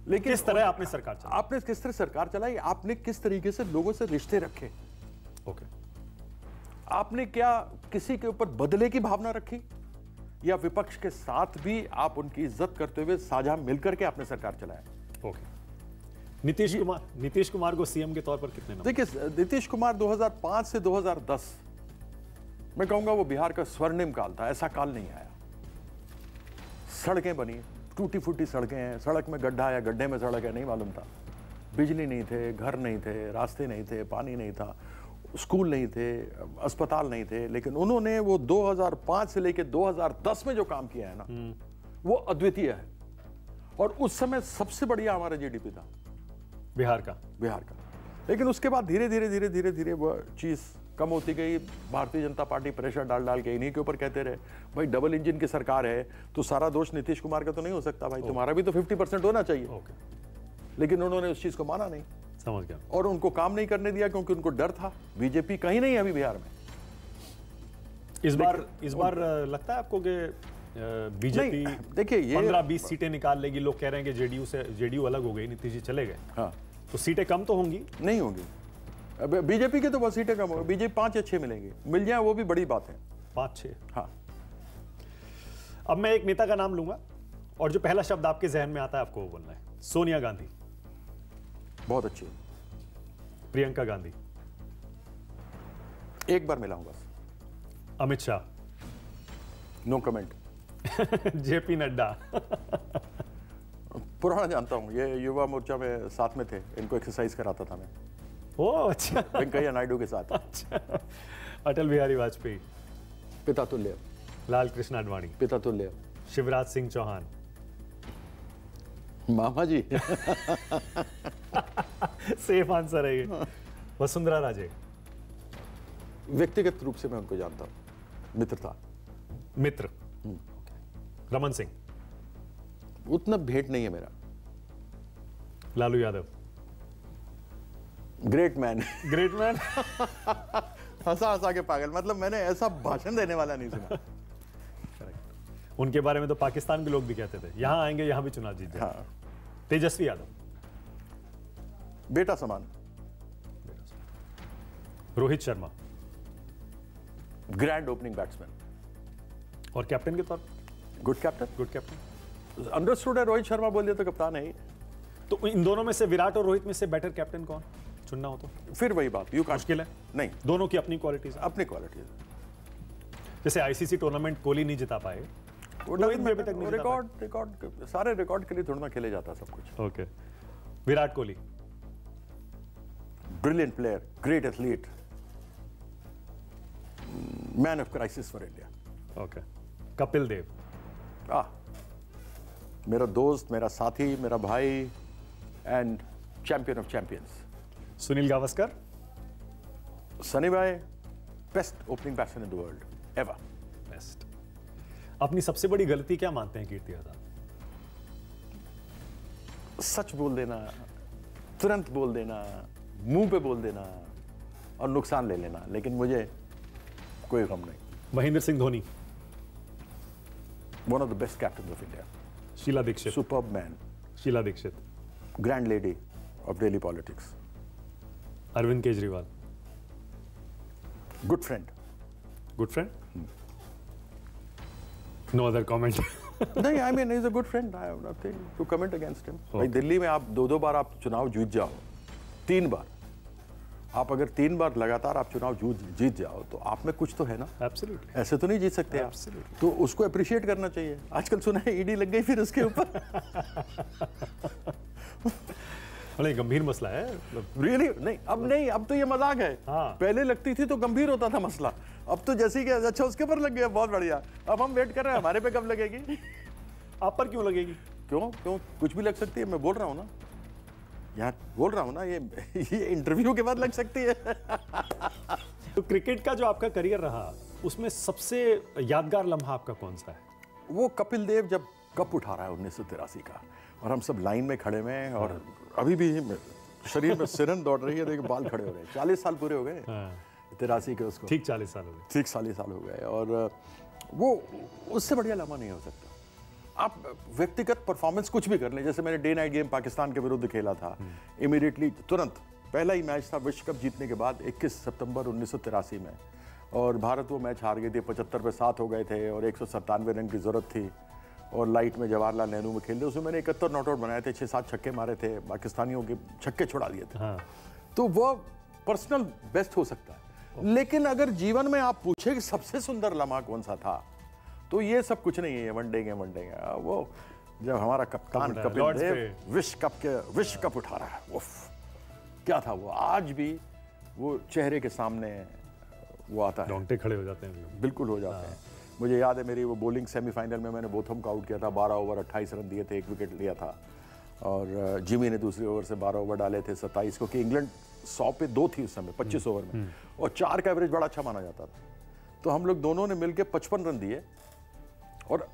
लेकिन किस तरह आपने सरकार चलाई, आपने किस तरह सरकार चलाई, आपने किस तरीके से लोगों से रिश्ते रखे। ओके, आपने क्या किसी के ऊपर बदले की भावना रखी, या विपक्ष के साथ भी आप उनकी इज्जत करते हुए साझा मिलकर के आपने सरकार चलाया। ओके, नीतीश कुमार को सीएम के तौर पर कितने नंबर? देखिए, नीतीश कुमार 2005 से 2010 मैं कहूंगा वो बिहार का स्वर्णिम काल था, ऐसा काल नहीं आया। सड़कें बनी, टूटी फूटी सड़कें हैं, सड़क में गड्ढा है, गड्ढे में सड़क है, नहीं मालूम था। बिजली नहीं थे, घर नहीं थे, रास्ते नहीं थे, पानी नहीं था, स्कूल नहीं थे, अस्पताल नहीं थे, लेकिन उन्होंने वो 2005 से लेकर 2010 में जो काम किया है ना, वो अद्वितीय है। और उस समय सबसे बढ़िया हमारा जीडीपी था बिहार का। लेकिन उसके बाद धीरे धीरे वो चीज कम होती गई, भारतीय जनता पार्टी प्रेशर डाल डाल के इन्हीं के ऊपर कहते रहे भाई डबल इंजन की सरकार है तो सारा दोष नीतीश कुमार का तो नहीं हो सकता भाई, तुम्हारा भी तो 50% होना चाहिए। लेकिन उन्होंने उस चीज को माना नहीं, समझ गया, और उनको काम नहीं करने दिया क्योंकि उनको डर था। बीजेपी कहीं नहीं है अभी बिहार में। इस बार लगता है आपको कि बीजेपी देखिए ये 15-20 सीटें निकाल लेगी? लोग कह रहे हैं कि जेडीयू अलग हो गई, नीतीश जी चले गए, हाँ, तो सीटें कम तो होंगी? नहीं होंगी। अब बीजेपी के तो बस सीटें कम होंगी, बीजेपी 5 या 6 मिलेंगे, मिल जाए वो भी बड़ी बात है। 5-6, हाँ। अब मैं एक नेता का नाम लूंगा और जो पहला शब्द आपके जहन में आता है आपको वो बोलना है। सोनिया गांधी, बहुत अच्छी। प्रियंका गांधी, एक बार मिला हूं बस। Amit Shah, no comment. जेपी नड्डा, पुराना जानता हूं, ये युवा मोर्चा में साथ में थे, इनको एक्सरसाइज कराता था मैं। ओह अच्छा। वेंकैया नायडू के साथ। अच्छा। अटल बिहारी वाजपेयी, पिता तुल्य। लाल कृष्ण आडवाणी, पिता तुल्य। शिवराज सिंह चौहान, मामा जी। सेफ आंसर है ये। वसुंधरा राजे, व्यक्तिगत रूप से मैं उनको जानता हूं, मित्र था। मित्र। रमन सिंह, उतना भेंट नहीं है मेरा। Lalu Yadav, great man. Great man. हंसा हंसा के पागल, मतलब मैंने ऐसा भाषण देने वाला नहीं सुना। उनके बारे में तो पाकिस्तान के लोग भी कहते थे यहां आएंगे यहां भी चुनाव जीत जाएंगे। हाँ। तेजस्वी यादव, बेटा समान। Rohit Sharma, grand opening batsman और कैप्टन के तौर पर good captain. Good captain. Understood है, रोहित शर्मा बोल दिया तो कप्तान है। तो इन दोनों में से, विराट और रोहित में से बेटर कैप्टन कौन चुनना हो तो? फिर वही बात, यू मुश्किल है। नहीं, दोनों की अपनी क्वालिटीज, अपनी क्वालिटीज। जैसे आईसीसी टूर्नामेंट कोहली नहीं जिता पाए, रोहित भी अभी तक नहीं जिता पाए। रिकॉर्ड सारे रिकॉर्ड के लिए थोड़ा ना खेले जाता सब कुछ। Okay. Virat Kohli, brilliant player, great athlete, man of crisis for India. Okay. Kapil Dev, मेरा दोस्त, मेरा साथी, मेरा भाई and champion of champions. Sunil Gavaskar, Sunny भाई, best opening batsman in the world ever. Best. अपनी सबसे बड़ी गलती क्या मानते हैं कीर्ति आजाद? सच बोल देना, तुरंत बोल देना, मुंह पे बोल देना और नुकसान ले लेना, लेकिन मुझे कोई गम नहीं। Mahendra Singh Dhoni, one of the best captain of India. Sheila Dikshit, superb man, Sheila Dikshit, grand lady of Delhi politics. Arvind Kejriwal, good friend. Good friend, no other comment. नहीं, I mean is a good friend, I have nothing to comment against him. भाई दिल्ली में आप दो बार आप चुनाव जीत जाओ, 3 बार आप अगर 3 बार लगातार आप चुनाव जीत जाओ तो आप में कुछ तो है ना। एब्सोल्युटली। ऐसे तो नहीं जीत सकते आप, तो उसको अप्रिशिएट करना चाहिए। आजकल सुना है ईडी लग गई फिर उसके ऊपर। बड़ा गंभीर मसला है। रियली नहीं, अब तो ये मजाक है। हाँ। पहले लगती थी तो गंभीर होता था मसला, अब तो जैसे कि अच्छा उसके ऊपर लग गया, बहुत बढ़िया। अब हम वेट कर रहे हैं हमारे पे कब लगेगी। आप पर क्यों लगेगी? क्यों कुछ भी लग सकती है, मैं बोल रहा हूँ ना यार, बोल रहा हूँ ना, ये इंटरव्यू के बाद लग सकती है। तो क्रिकेट का जो आपका करियर रहा उसमें सबसे यादगार लम्हा आपका कौन सा है? वो कपिल देव जब कप उठा रहा है 1983 का, और हम सब लाइन में खड़े हुए हैं और अभी भी शरीर में सिरन दौड़ रही है, देखो बाल खड़े हो रहे हैं। 40 साल पूरे हो गए 83 के उसको, ठीक 40 साल हो गए। ठीक 40 साल हो गए, और वो उससे बढ़िया लम्हा नहीं हो सकता। आप व्यक्तिगत परफॉर्मेंस कुछ भी कर लें, जैसे मैंने डे नाइट गेम पाकिस्तान के विरुद्ध खेला था, इमीडिएटली तुरंत पहला ही मैच था विश्व कप जीतने के बाद 21 सितंबर 1983 में, और भारत वो मैच हार गई थी, 75 पे 7 हो गए थे और 197 रन की जरूरत थी, और लाइट में जवाहरलाल नेहरू में खेल रहे, उसमें मैंने 71 नॉट आउट बनाए थे, 6-7 छक्के मारे थे, पाकिस्तानियों के छक्के छुड़ा दिए थे। हाँ। तो वो पर्सनल बेस्ट हो सकता है, लेकिन अगर जीवन में आप पूछे कि सबसे सुंदर लम्हा कौन सा था, तो ये सब कुछ नहीं है। वनडे वो जब हमारा कप्तान कपिल देव विश्व कप उठा रहा है, उफ क्या था वो। आज भी वो चेहरे के सामने वो आता है, रोंगटे खड़े हो जाते हैं। बिल्कुल हो जाते हैं। मुझे याद है मेरी वो बॉलिंग सेमीफाइनल में मैंने बोथम को आउट किया था, 12 ओवर 28 रन दिए थे, 1 विकेट लिया था, और जिमी ने दूसरे ओवर से 12 ओवर डाले थे 27 को, कि इंग्लैंड 100 पे 2 थी उस समय 25 ओवर में, और 4 का एवरेज बड़ा अच्छा माना जाता था। तो हम लोग दोनों ने मिलकर 55 रन दिए और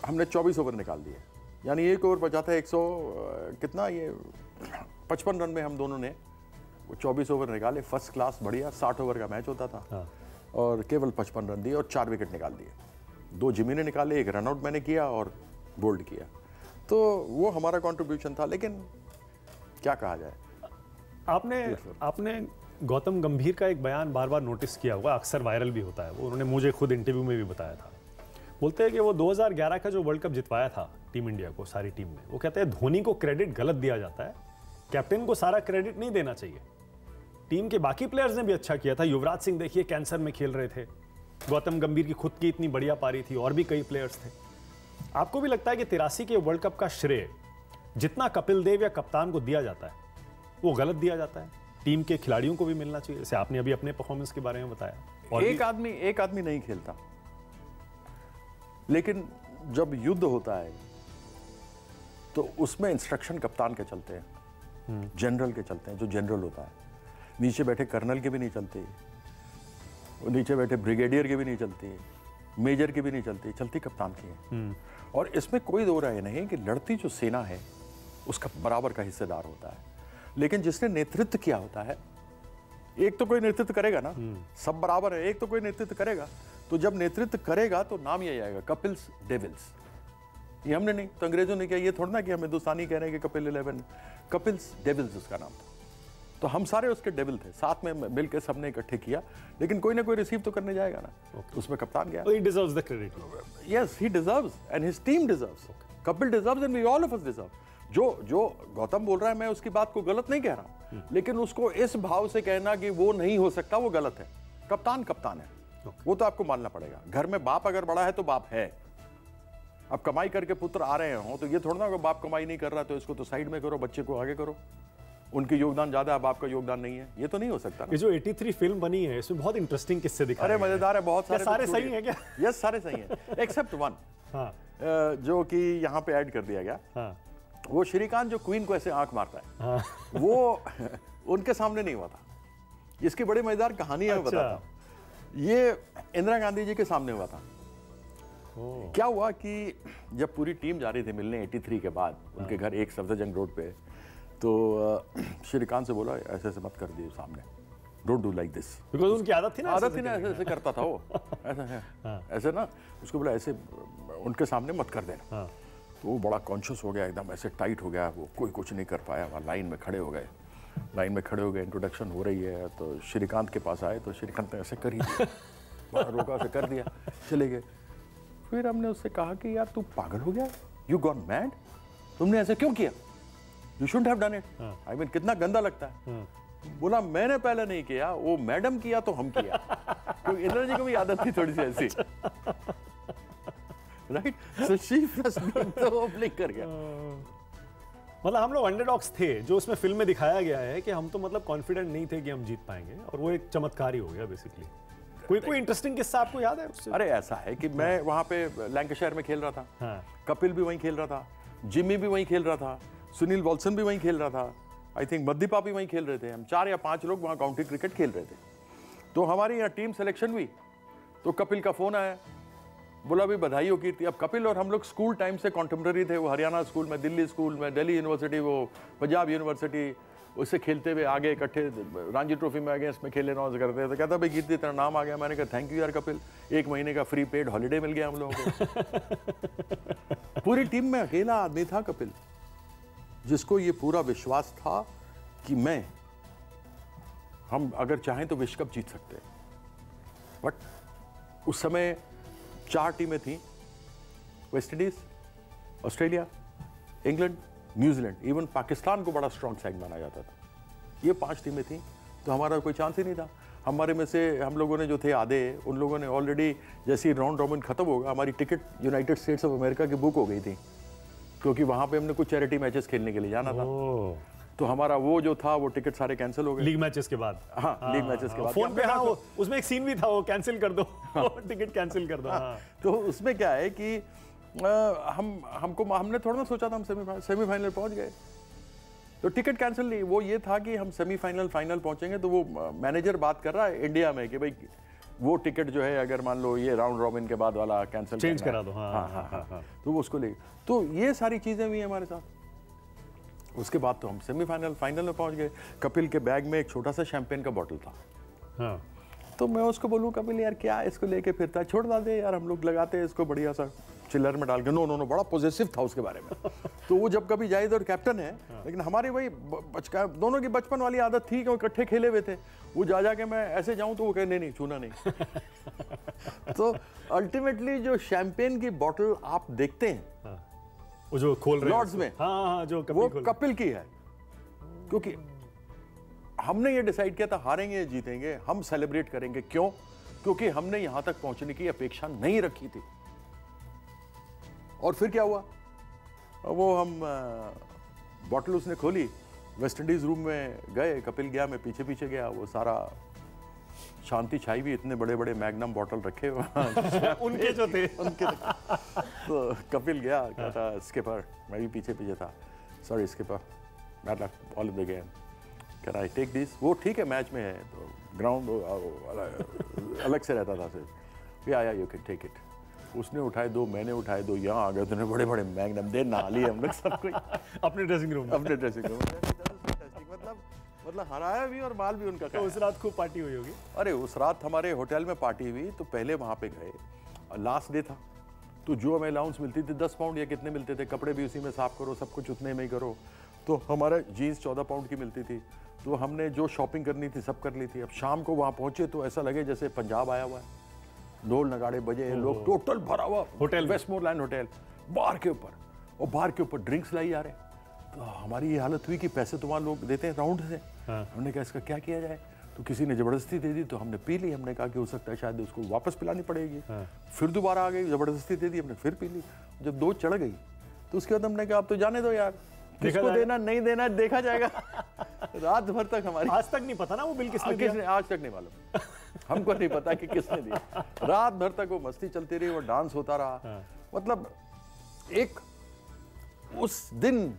हमने 24 ओवर निकाल दिए, यानी एक ओवर बचा था 100 कितना, ये 55 रन में हम दोनों ने 24 ओवर निकाले, फर्स्ट क्लास बढ़िया। 60 ओवर का मैच होता था। हाँ। और केवल 55 रन दिए और 4 विकेट निकाल दिए। 2 जिमी ने निकाले, 1 रनआउट मैंने किया और बोल्ड किया। तो वो हमारा कंट्रीब्यूशन था, लेकिन क्या कहा जाए। आपने गौतम गंभीर का एक बयान बार बार नोटिस किया होगा, अक्सर वायरल भी होता है वो, उन्होंने मुझे खुद इंटरव्यू में भी बताया था। बोलते हैं कि वो 2011 का जो वर्ल्ड कप जितवाया था टीम इंडिया को, सारी टीम में, वो कहते हैं धोनी को क्रेडिट गलत दिया जाता है, कैप्टन को सारा क्रेडिट नहीं देना चाहिए। टीम के बाकी प्लेयर्स ने भी अच्छा किया था। युवराज सिंह देखिए कैंसर में खेल रहे थे, गौतम गंभीर की खुद की इतनी बढ़िया पारी थी, और भी कई प्लेयर्स थे। आपको भी लगता है कि 83 के वर्ल्ड कप का श्रेय जितना कपिल देव या कप्तान को दिया जाता है वो गलत दिया जाता है, टीम के खिलाड़ियों को भी मिलना चाहिए, जैसे आपने अभी अपने परफॉर्मेंस के बारे में बताया। और एक आदमी नहीं खेलता, लेकिन जब युद्ध होता है तो उसमें इंस्ट्रक्शन कप्तान के चलते हैं, जनरल के चलते हैं, जो जनरल होता है। नीचे बैठे कर्नल के भी नहीं चलते, नीचे बैठे ब्रिगेडियर के भी नहीं चलती, मेजर की भी नहीं चलती, चलती कप्तान की है। और इसमें कोई दो राय नहीं कि लड़ती जो सेना है उसका बराबर का हिस्सेदार होता है, लेकिन जिसने नेतृत्व किया होता है, एक तो कोई नेतृत्व करेगा ना, सब बराबर है, एक तो कोई नेतृत्व करेगा। तो जब नेतृत्व करेगा तो नाम यही आएगा, कपिल्स डेविल्स। ये हमने नहीं, तो अंग्रेजों ने किया। ये थोड़ा ना कि हम हिंदुस्तानी कह रहे हैं कि कपिल 11, कपिल्स डेविल्स उसका नाम था। तो हम सारे उसके डेविल थे, साथ में मिलकर सबने इकट्ठे किया, लेकिन कोई ना कोई रिसीव तो करने जाएगा ना। तो उसमें कप्तान गया। He deserves the credit. Yes, he deserves and his team deserves. Kapil deserves and we all of us deserve. जो गौतम बोल रहा है, मैं उसकी बात को गलत नहीं कह रहा हूं, लेकिन उसको इस भाव से कहना कि वो नहीं हो सकता, वो गलत है। कप्तान कप्तान है, वो तो आपको मानना पड़ेगा। घर में बाप अगर बड़ा है तो बाप है। अब कमाई करके पुत्र आ रहे हो तो ये थोड़ा ना कि बाप कमाई नहीं कर रहा तो इसको तो साइड में करो, बच्चे को आगे करो, उनकी योगदान ज्यादा है, बाप का योगदान नहीं है, ये तो नहीं हो सकता। ये जो 83 फिल्म बनी है इसमें बहुत इंटरेस्टिंग किस्से दिखाए। अरे मजेदार है, बहुत सारे सही है क्या? यस, सारे सही है एक्सेप्ट वन, जो कि यहाँ पे ऐड कर दिया गया। वो श्रीकांत जो क्वीन को ऐसे आंख मारता है, वो उनके सामने नहीं हुआ था। इसकी बड़ी मजेदार कहानी है, बताता हूं। ये इंदिरा गांधी जी के सामने हुआ था। क्या हुआ कि जब पूरी टीम जा रही थी मिलने 83 के बाद उनके घर एक सफदरजंग रोड पे, तो श्रीकांत से बोला ऐसे ऐसे मत कर दिए सामने, don't do like this, because उनकी आदत थी ना, ऐसे ऐसे करता था वो, ऐसा है ऐसे ना, उसको बोला ऐसे उनके सामने मत कर देना। तो वो बड़ा कॉन्शियस हो गया, एकदम ऐसे टाइट हो गया, वो कोई कुछ नहीं कर पाया। वहाँ लाइन में खड़े हो गए, इंट्रोडक्शन हो रही है, तो श्रीकांत के पास आए, तो श्रीकांत ने ऐसे कर ही दिया, बड़ा रोका, ऐसे कर दिया, चले गए। फिर हमने उससे कहा कि यार तू पागल हो गया, यू गॉन मैड, तुमने ऐसे क्यों किया, you shouldn't have done it, I mean कितना गंदा लगता है। बोला मैंने पहले नहीं किया, वो मैडम किया तो हम किया, क्योंकि इंदिरा जी को भी आदत थी थोड़ी सी ऐसी, राइट, सो शी फर्स्ट तो ब्लिंक कर गया। मतलब हम लोग अंडरडॉग्स थे, जो उसमें फिल्म में दिखाया गया है कि हम तो मतलब कॉन्फिडेंट नहीं थे कि हम जीत पाएंगे, और वो एक चमत्कार ही हो गया बेसिकली। कोई इंटरेस्टिंग किस्सा आपको याद है उससे? अरे ऐसा है कि मैं वहां पे लैंकाशायर में खेल रहा था, कपिल भी वहीं खेल रहा था, जिमी भी वहीं खेल रहा था, सुनील वॉल्सन भी वहीं खेल रहा था, आई थिंक मद्दीपा भी वहीं खेल रहे थे। हम 4 या 5 लोग वहां काउंटी क्रिकेट खेल रहे थे। तो हमारी यहाँ टीम सिलेक्शन हुई, तो कपिल का फोन आया, बोला भी बधाई हो कीर्ति। अब कपिल और हम लोग स्कूल टाइम से कॉन्टेम्पररी थे, वो हरियाणा स्कूल में, दिल्ली स्कूल में, दिल्ली यूनिवर्सिटी, वो पंजाब यूनिवर्सिटी, उससे खेलते हुए आगे इकट्ठे रणजी ट्रॉफी में अगेंस्ट में खेले नॉज करते थे। तो कहता भाई कीर्ति तेरा नाम आ गया। मैंने कहा थैंक यू यार कपिल, 1 महीने का फ्री पेड हॉलीडे मिल गया हम लोगों को। पूरी टीम में अकेला आदमी था कपिल, जिसको ये पूरा विश्वास था कि हम अगर चाहें तो विश्व कप जीत सकते हैं। बट उस समय 4 टीमें थी, West Indies, Australia, England, New Zealand, even Pakistan को बड़ा स्ट्रॉन्ग साइड माना जाता था। ये 5 टीमें थी, तो हमारा कोई चांस ही नहीं था। हमारे में से हम लोगों ने जो थे आधे, उन लोगों ने ऑलरेडी जैसे ही राउंड रॉबिन खत्म होगा, हमारी ticket United states of America की बुक हो गई थी, क्योंकि वहां पे हमने कुछ चैरिटी मैचेस खेलने के लिए जाना था। तो हमारा वो जो था वो टिकट सारे कैंसिल हो गए लीग मैचेस के बाद। हाँ, लीग मैचेस के बाद फोन पे उसमें एक सीन भी था, वो कैंसिल कर दो, टिकट कैंसिल कर दो। तो उसमें क्या है कि हमने थोड़ा ना सोचा था हम सेमीफाइनल पहुंच गए। तो टिकट कैंसिल नहीं, वो ये था कि हम सेमीफाइनल फाइनल पहुंचेंगे, तो वो मैनेजर बात कर रहा है इंडिया में कि भाई वो टिकट जो है अगर मान लो ये राउंड रॉबिन के बाद वाला कैंसिल चेंज करा दो। हाँ, तो वो उसको ले, तो ये सारी चीज़ें हुई हमारे साथ। उसके बाद तो हम सेमीफाइनल फाइनल में पहुंच गए। कपिल के बैग में एक छोटा सा शैंपेन का बॉटल था। हाँ। तो मैं उसको बोलूँ कपिल यार क्या इसको लेके फिरता है, छोड़ दे यार, हम लोग लगाते हैं इसको बढ़िया सा चिल्लर में डाल के। नो नो नो, बड़ा पॉजिटिव था उसके बारे में। तो वो जब कभी जाए तो कैप्टन है, लेकिन हमारी वही दोनों की बचपन वाली आदत थी कि वो इकट्ठे खेले हुए थे। वो जा के मैं ऐसे जाऊं तो वो कहे नहीं छूना नहीं। तो अल्टीमेटली जो शैंपेन की बोतल आप देखते हैं वो जो खोल रहे लॉर्ड्स में, हाँ, जो वो कपिल की है। क्योंकि हमने ये डिसाइड किया था हारेंगे जीतेंगे हम सेलिब्रेट करेंगे। क्यों? क्योंकि हमने यहां तक पहुंचने की अपेक्षा नहीं रखी थी। और फिर क्या हुआ, वो हम बॉटल उसने खोली, वेस्ट इंडीज रूम में गए, कपिल गया, मैं पीछे पीछे गया, वो सारा शांति छाई भी, इतने बड़े बड़े मैग्नम बॉटल रखे हुए उनके जो थे उनके। तो कपिल गया, कहता स्किपर, मैं भी पीछे पीछे था, sorry skipper, bad luck all of the game, can I take this? वो ठीक है मैच में है तो ग्राउंड अलग से रहता था सिर्फ, या यू कैन टेक इट। उसने उठाए दो, मैंने उठाए दो, यहाँ आ गए तो बड़े बड़े मैग्नम दे नाली हम लोग सब कोई अपने ड्रेसिंग रूम मतलब हराया भी और माल भी उनका। तो उस रात खूब पार्टी हुई होगी। अरे उस रात हमारे होटल में पार्टी हुई। तो पहले वहाँ पे गए, लास्ट डे था, तो जो हमें अलाउंस मिलती थी 10 पाउंड या कितने मिलते थे, कपड़े भी उसी में साफ करो, सब कुछ उतने में ही करो। तो हमारा जीन्स 14 पाउंड की मिलती थी। तो हमने जो शॉपिंग करनी थी सब कर ली थी। अब शाम को वहाँ पहुँचे तो ऐसा लगे जैसे पंजाब आया हुआ है, ढोल नगाड़े बजे, लोग टोटल भरा हुआ होटल, वेस्टमोरलैंड होटल, बार के ऊपर, और बार के ऊपर ड्रिंक्स लाई जा रहे। तो हमारी ये हालत हुई कि पैसे तो वहाँ लोग देते हैं राउंड से। हमने कहा इसका क्या किया जाए, तो किसी ने ज़बरदस्ती दे दी, तो हमने पी ली। हमने कहा कि हो सकता है शायद उसको वापस पिलानी पड़ेगी। फिर दोबारा आ गई, ज़बरदस्ती दे दी, हमने फिर पी ली। जब 2 चढ़ गई तो उसके बाद हमने कहा अब तो जाने दो यार, किसको देना नहीं देना देखा जाएगा। रात भर तक हमारी, आज तक नहीं पता ना वो बिल किसने दिया? आज तक नहीं मालूम, हमको नहीं पता कि किसने दी। रात भर तक वो मस्ती चलती रही, वो डांस होता रहा। मतलब एक उस दिन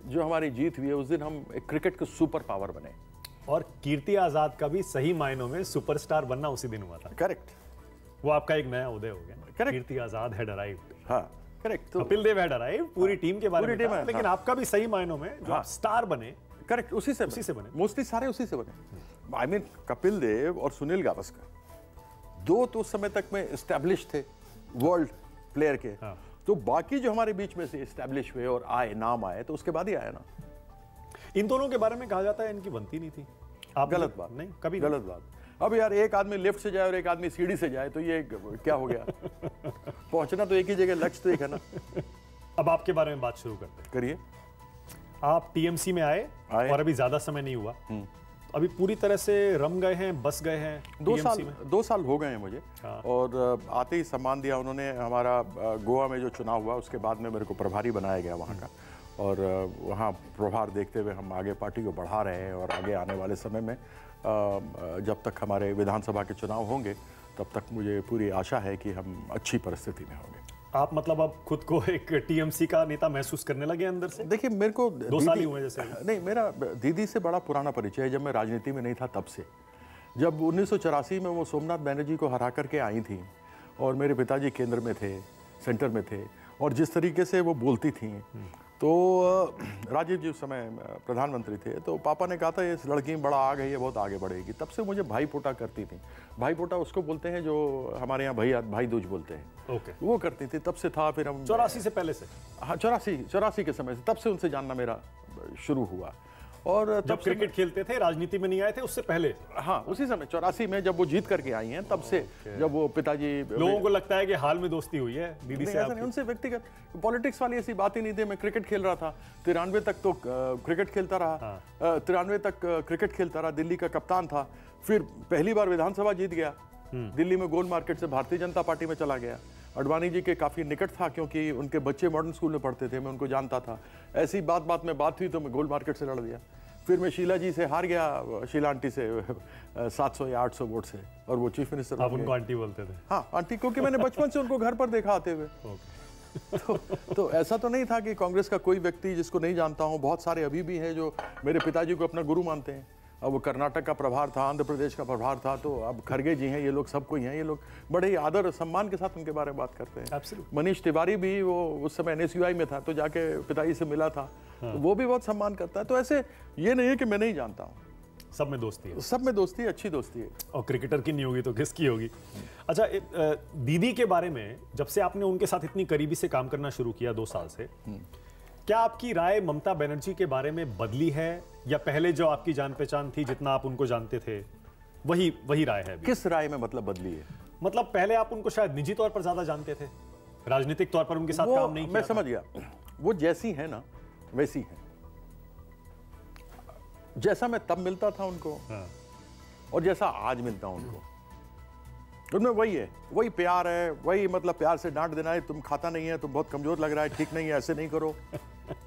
जो हमारी जीत हुई है, उस दिन हम एक क्रिकेट के सुपर पावर बने। और कीर्ति आजाद का भी सही मायनों में सुपरस्टार बनना उसी दिन हुआ था। करेक्ट, वो आपका एक नया उदय हो गया। Correct, Kirti Azad had arrived. हाँ करेक्ट। तो कपिल देव हैड अराइव्ड, पूरी टीम के बारे में था, लेकिन हाँ, आपका भी सही मायनों में जो आप स्टार बने, करेक्ट, उसी से बने। मोस्टली सारे उसी से बने। आई मीन कपिल देव और सुनील गावस्कर 2 तो उस समय तक में एस्टैब्लिश थे वर्ल्ड प्लेयर के। तो बाकी जो हमारे बीच में से एस्टैब्लिश हुए और आए, नाम आए, तो उसके बाद ही आया ना। इन दोनों के बारे में कहा जाता है इनकी बनती नहीं थी। आप गलत बात, नहीं, कभी गलत बात। अब यार एक आदमी लिफ्ट से जाए और एक आदमी सीढ़ी से जाए तो ये क्या हो गया? पहुंचना तो एक ही जगह, लक्ष्य तो एक है ना। अब आपके बारे में बात शुरू करते हैं। करिए। आप टीएमसी में आए और अभी ज्यादा समय नहीं हुआ, अभी पूरी तरह से रम गए हैं, बस गए हैं। 2 साल हो गए हैं मुझे। और आते ही सम्मान दिया उन्होंने। हमारा गोवा में जो चुनाव हुआ उसके बाद में मेरे को प्रभारी बनाया गया वहाँ का, और वहाँ प्रभार देखते हुए हम आगे पार्टी को बढ़ा रहे हैं। और आगे आने वाले समय में जब तक हमारे विधानसभा के चुनाव होंगे तब तक मुझे पूरी आशा है कि हम अच्छी परिस्थिति में होंगे। आप मतलब अब खुद को एक टीएमसी का नेता महसूस करने लगे अंदर से? देखिए मेरे को 2 साल ही हुए जैसे। नहीं, मेरा दीदी से बड़ा पुराना परिचय है, जब मैं राजनीति में नहीं था तब से। जब 1984 में वो सोमनाथ बनर्जी को हरा करके आई थी और मेरे पिताजी केंद्र में थे, सेंटर में थे, और जिस तरीके से वो बोलती थी, तो राजीव जी उस समय प्रधानमंत्री थे, तो पापा ने कहा था इस लड़की में बड़ा आ गई है, बहुत आगे बढ़ेगी। तब से मुझे भाई पोटा करती थी। भाई पोटा उसको बोलते हैं जो हमारे यहाँ भाई दूज बोलते हैं। ओके। वो करती थी, तब से था। फिर हम 84 से पहले से? हाँ, 84 के समय से, तब से उनसे जानना मेरा शुरू हुआ। और जब क्रिकेट खेलते थे, राजनीति में नहीं आए थे, उससे पहले? हाँ, उसी समय 84 में जब वो जीत करके आई हैं, तब से। जब वो पिताजी, लोगों को लगता है कि हाल में दोस्ती हुई है दीदी से आपकी? उनसे व्यक्तिगत पॉलिटिक्स वाली ऐसी बात ही नहीं थी। मैं क्रिकेट खेल रहा था 93 तक, तो क्रिकेट खेलता रहा। 93 तक क्रिकेट खेलता रहा, दिल्ली का कप्तान था। फिर पहली बार विधानसभा जीत गया दिल्ली में, गोल मार्केट से भारतीय जनता पार्टी में चला गया। अडवाणी जी के काफ़ी निकट था क्योंकि उनके बच्चे मॉडर्न स्कूल में पढ़ते थे, मैं उनको जानता था। ऐसी बात में बात हुई तो मैं गोल मार्केट से लड़ दिया। फिर मैं शीला जी से हार गया, शीला आंटी से 700 या 800 वोट से, और वो चीफ मिनिस्टर। आप उनको आंटी बोलते थे? हाँ, आंटी, क्योंकि मैंने बचपन से उनको घर पर देखा आते हुए। तो ऐसा तो नहीं था कि कांग्रेस का कोई व्यक्ति जिसको नहीं जानता हूं, बहुत सारे अभी भी हैं जो मेरे पिताजी को अपना गुरु मानते हैं। अब वो कर्नाटक का प्रभार था, आंध्र प्रदेश का प्रभार था, तो अब खरगे जी हैं, ये लोग सब कोई हैं, ये लोग बड़े ही आदर सम्मान के साथ उनके बारे में बात करते हैं। Absolutely. मनीष तिवारी भी वो उस समय NSUI में था, तो जाके पिताजी से मिला था। तो वो भी बहुत सम्मान करता है। तो ऐसे ये नहीं है कि मैं नहीं जानता हूँ, सब में दोस्ती है। सब में दोस्ती है, अच्छी दोस्ती है। और क्रिकेटर की नहीं होगी तो किसकी होगी? अच्छा, दीदी के बारे में जब से आपने उनके साथ इतनी करीबी से काम करना शुरू किया 2 साल से, क्या आपकी राय ममता बनर्जी के बारे में बदली है, या पहले जो आपकी जान पहचान थी, जितना आप उनको जानते थे, वही राय है अभी? किस राय में मतलब बदली है? मतलब पहले आप उनको शायद निजी तौर पर ज्यादा जानते थे, राजनीतिक तौर पर उनके साथ काम नहीं किया। मैं समझ गया, वो जैसी है ना वैसी है। जैसा मैं तब मिलता था उनको, और जैसा आज मिलता हूं उनको, उनमें वही है, वही प्यार है, वही मतलब प्यार से डांट देना है, तुम खाता नहीं है, तुम बहुत कमजोर लग रहा है, ठीक नहीं है, ऐसे नहीं करो,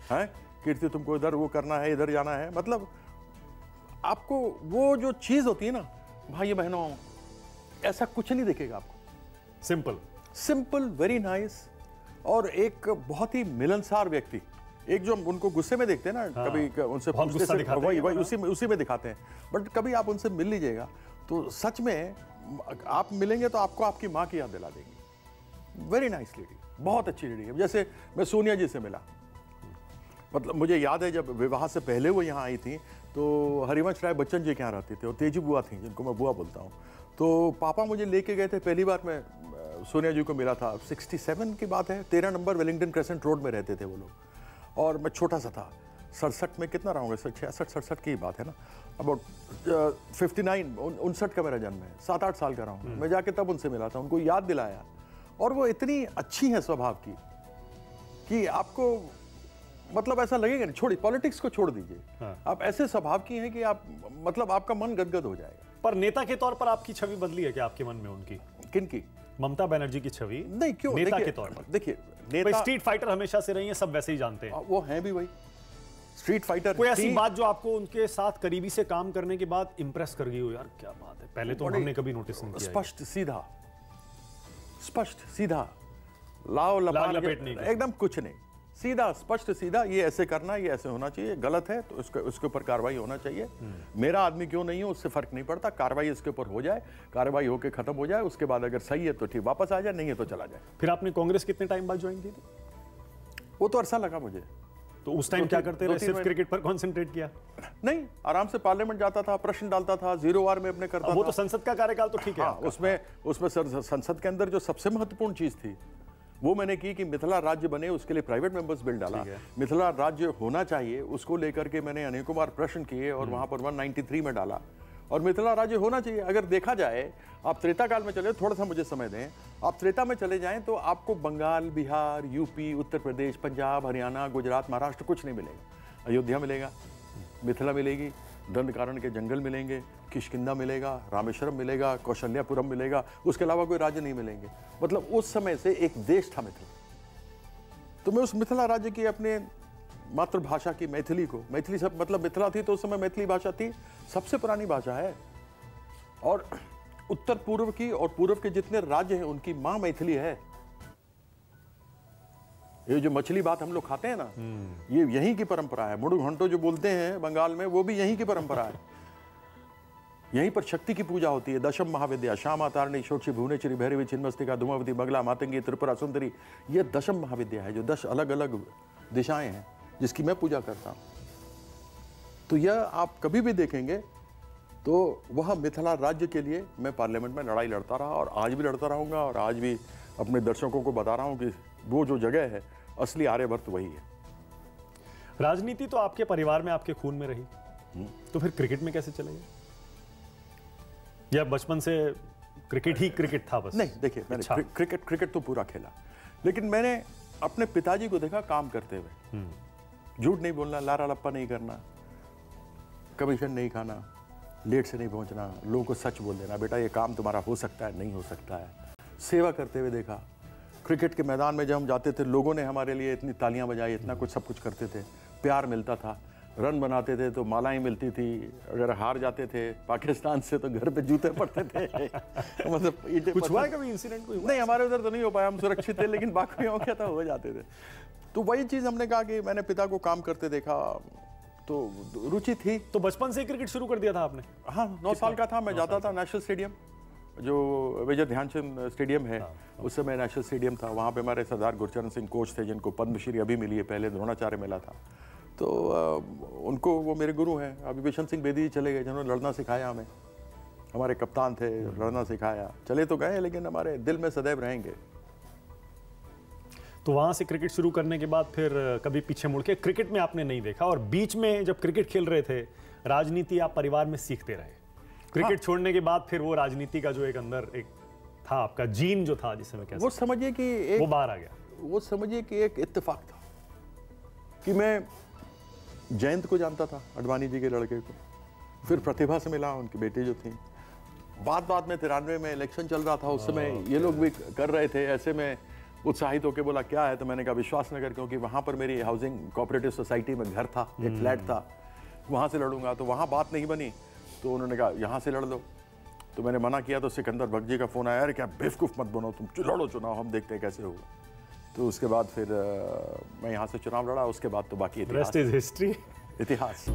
हैं कीर्ति, तुमको इधर वो करना है, इधर जाना है। मतलब आपको वो जो चीज होती है ना, भाई बहनों, ऐसा कुछ नहीं दिखेगा आपको। सिंपल, वेरी नाइस, और एक बहुत ही मिलनसार व्यक्ति। एक जो उनको गुस्से में देखते हैं ना, कभी उनसे पूछते से वही उसी में दिखाते हैं, बट कभी आप उनसे मिल लीजिएगा तो सच में आप मिलेंगे तो आपको आपकी माँ की याद दिला देंगी। वेरी नाइस लेडी, बहुत अच्छी लेडी है। जैसे मैं सोनिया जी से मिला, मतलब मुझे याद है जब विवाह से पहले वो यहाँ आई थी तो हरिवंश राय बच्चन जी के यहाँ रहती थी, और तेजी बुआ थी जिनको मैं बुआ बोलता हूँ। तो पापा मुझे लेके गए थे, पहली बार मैं सोनिया जी को मिला था, 67 की बात है, 13 नंबर वेलिंगटन क्रेसेंट रोड में रहते थे वो लोग, और मैं छोटा सा था, 67 में कितना रहूँगा, 66-67 की बात है ना, अबाउट 59 का मेरा जन्म है, 7-8 साल का रहा हूँ। मैं जाके तब उनसे मिला था, उनको याद दिलाया, और वो इतनी अच्छी है स्वभाव की कि आपको मतलब ऐसा लगेगा नहीं, छोड़िए पॉलिटिक्स को छोड़ दीजिए, आप ऐसे स्वभाव की हैं कि आप मतलब आपका मन गदगद हो जाएगा। पर नेता के तौर पर आपकी छवि बदली है क्या आपके मन में उनकी? किनकी? ममता बनर्जी की छवि? नहीं, क्यों? नेता के तौर पर देखिए, नेता स्ट्रीट फाइटर हमेशा से रही है, सब वैसे ही जानते हैं। वो हैं भी वही स्ट्रीट फाइटर। कोई ऐसी बात जो आपको उनके साथ करीबी से काम करने के बाद इंप्रेस कर गई हो, यार क्या बात है, पहले तो हमने कभी नोटिस नहीं किया? स्पष्ट सीधा, लाओ लपेट नहीं, एकदम कुछ नहीं, सीधा स्पष्ट सीधा, ये ऐसे करना, ये ऐसे होना चाहिए, गलत है तो उसके ऊपर कार्रवाई होना चाहिए। मेरा आदमी क्यों नहीं हो उससे फर्क नहीं पड़ता, कार्रवाई इसके ऊपर हो जाए, कार्रवाई होकर खत्म हो जाए, उसके बाद अगर सही है तो ठीक वापस आ जाए, नहीं है तो चला जाए। फिर आपने कांग्रेस कितने टाइम बाद ज्वाइन की थी? वो तो अरसा लगा मुझे। तो उस टाइम क्या करते रहे? सिर्फ क्रिकेट पर कॉन्सेंट्रेट किया? नहीं, आराम से पार्लियामेंट जाता था, प्रश्न डालता था, 0 ओवर में अपने करता था। वो तो संसद का कार्यकाल तो ठीक है। उसमें सर संसद के अंदर जो सबसे महत्वपूर्ण चीज थी वो मैंने की कि मिथिला राज्य बने, उसके लिए प्राइवेट मेंबर्स बिल डाला। मिथिला राज्य होना चाहिए, उसको लेकर के मैंने अनेकों बार प्रश्न किए और वहां पर 193 में डाला, और मिथिला राज्य होना चाहिए। अगर देखा जाए, आप त्रेता काल में चले, थोड़ा सा मुझे समय दें, आप त्रेता में चले जाएं तो आपको बंगाल, बिहार, यूपी, उत्तर प्रदेश, पंजाब, हरियाणा, गुजरात, महाराष्ट्र कुछ नहीं मिलेगा। अयोध्या मिलेगा, मिथिला मिलेगी, दंडकारण्य के जंगल मिलेंगे, किष्किंधा मिलेगा, रामेश्वरम मिलेगा, कौशल्यापुरम मिलेगा, उसके अलावा कोई राज्य नहीं मिलेंगे। मतलब उस समय से एक देश था मिथिला। तो मैं उस मिथिला राज्य की अपने मातृभाषा की मैथिली को, मैथिली सब मतलब मिथिला थी तो उस समय मैथिली भाषा थी, सबसे पुरानी भाषा है, और उत्तर पूर्व की और पूर्व के जितने राज्य हैं उनकी मां मैथिली है। ये जो मछली बात हम लोग खाते हैं ना, ये यहीं की परंपरा है। मुड़ु घंटो जो बोलते हैं बंगाल में, वो भी यहीं की परंपरा है। यहीं पर शक्ति की पूजा होती है। दशम महाविद्या, श्यामा, तारणी, शोक्षी, भुवनेश्वरी, भैरवी, छिन्नमस्तिका, धूमावती, बगला, मातंगी, त्रिपुरा सुंदरी, ये दशम महाविद्या है, जो 10 अलग अलग दिशाएं हैं जिसकी मैं पूजा करता हूं। तो यह आप कभी भी देखेंगे तो वह मिथिला राज्य के लिए मैं पार्लियामेंट में लड़ाई लड़ता रहा, और आज भी लड़ता रहूंगा, और आज भी अपने दर्शकों को बता रहा हूं कि वो जो जगह है असली आर्यभट्ट वही है। राजनीति तो आपके परिवार में, आपके खून में रही, तो फिर क्रिकेट में कैसे चले गए? या बचपन से क्रिकेट ही क्रिकेट था बस? नहीं, देखिए मैंने क्रिकेट तो पूरा खेला, लेकिन मैंने अपने पिताजी को देखा काम करते हुए। झूठ नहीं बोलना, लारा लप्पा नहीं करना, कमीशन नहीं खाना, लेट से नहीं पहुंचना, लोगों को सच बोल देना, बेटा ये काम तुम्हारा हो सकता है, नहीं हो सकता है। सेवा करते हुए देखा। क्रिकेट के मैदान में जब हम जाते थे, लोगों ने हमारे लिए इतनी तालियां बजाई, इतना कुछ सब कुछ करते थे, प्यार मिलता था। रन बनाते थे तो मालाएं मिलती थी, अगर हार जाते थे पाकिस्तान से तो घर पे जूते पड़ते थे। मतलब कुछ हुआ है कभी इंसिडेंट कोई? नहीं, हमारे उधर तो नहीं हो पाया, हम सुरक्षित थे, लेकिन बाकियों के तो हो जाते थे। तो वही चीज़ हमने कहा कि मैंने पिता को काम करते देखा तो रुचि थी। तो बचपन से क्रिकेट शुरू कर दिया था आपने? हाँ, 9 साल का था मैं जाता था नेशनल स्टेडियम, जो मेजर ध्यानचंद स्टेडियम है, उस समय नेशनल स्टेडियम था। वहाँ पे हमारे सरदार गुरचरण सिंह कोच थे, जिनको पद्मश्री अभी मिली है, पहले द्रोणाचार्य मिला था। तो उनको, वो मेरे गुरु हैं। अभी बिशन सिंह बेदी चले गए, जिन्होंने लड़ना सिखाया हमें, हमारे कप्तान थे, लड़ना सिखाया। चले तो गए लेकिन हमारे दिल में सदैव रहेंगे। तो वहाँ से क्रिकेट शुरू करने के बाद फिर कभी पीछे मुड़ के क्रिकेट में आपने नहीं देखा, और बीच में जब क्रिकेट खेल रहे थे राजनीति आप परिवार में सीखते रहे। क्रिकेट छोड़ने के बाद फिर वो राजनीति का जो एक अंदर एक था आपका जीन जो था, जिसे मैं कहता हूं, वो समझिए कि एक, वो बाहर आ गया। वो समझिए कि एक इत्तेफाक था कि मैं जयंत को जानता था, अडवाणी जी के लड़के को, फिर प्रतिभा से मिला, उनकी बेटी जो थी। बाद में 93 में इलेक्शन चल रहा था, उस समय ये लोग भी कर रहे थे। ऐसे में उत्साहित होकर बोला क्या है, तो मैंने कहा विश्वासनगर, क्योंकि वहाँ पर मेरी हाउसिंग कोऑपरेटिव सोसाइटी में घर था, एक फ्लैट था, वहाँ से लड़ूंगा। तो वहाँ बात नहीं बनी, तो उन्होंने कहा यहाँ से लड़ लो। तो मैंने मना किया, तो सिकंदर बख्श जी का फ़ोन आया, अरे क्या बेवकूफ़ मत बनो, तुम लड़ो चुनाव, हम देखते हैं कैसे होगा। तो उसके बाद फिर मैं यहाँ से चुनाव लड़ा, उसके बाद तो बाकी रेस्ट इज हिस्ट्री। इतिहास।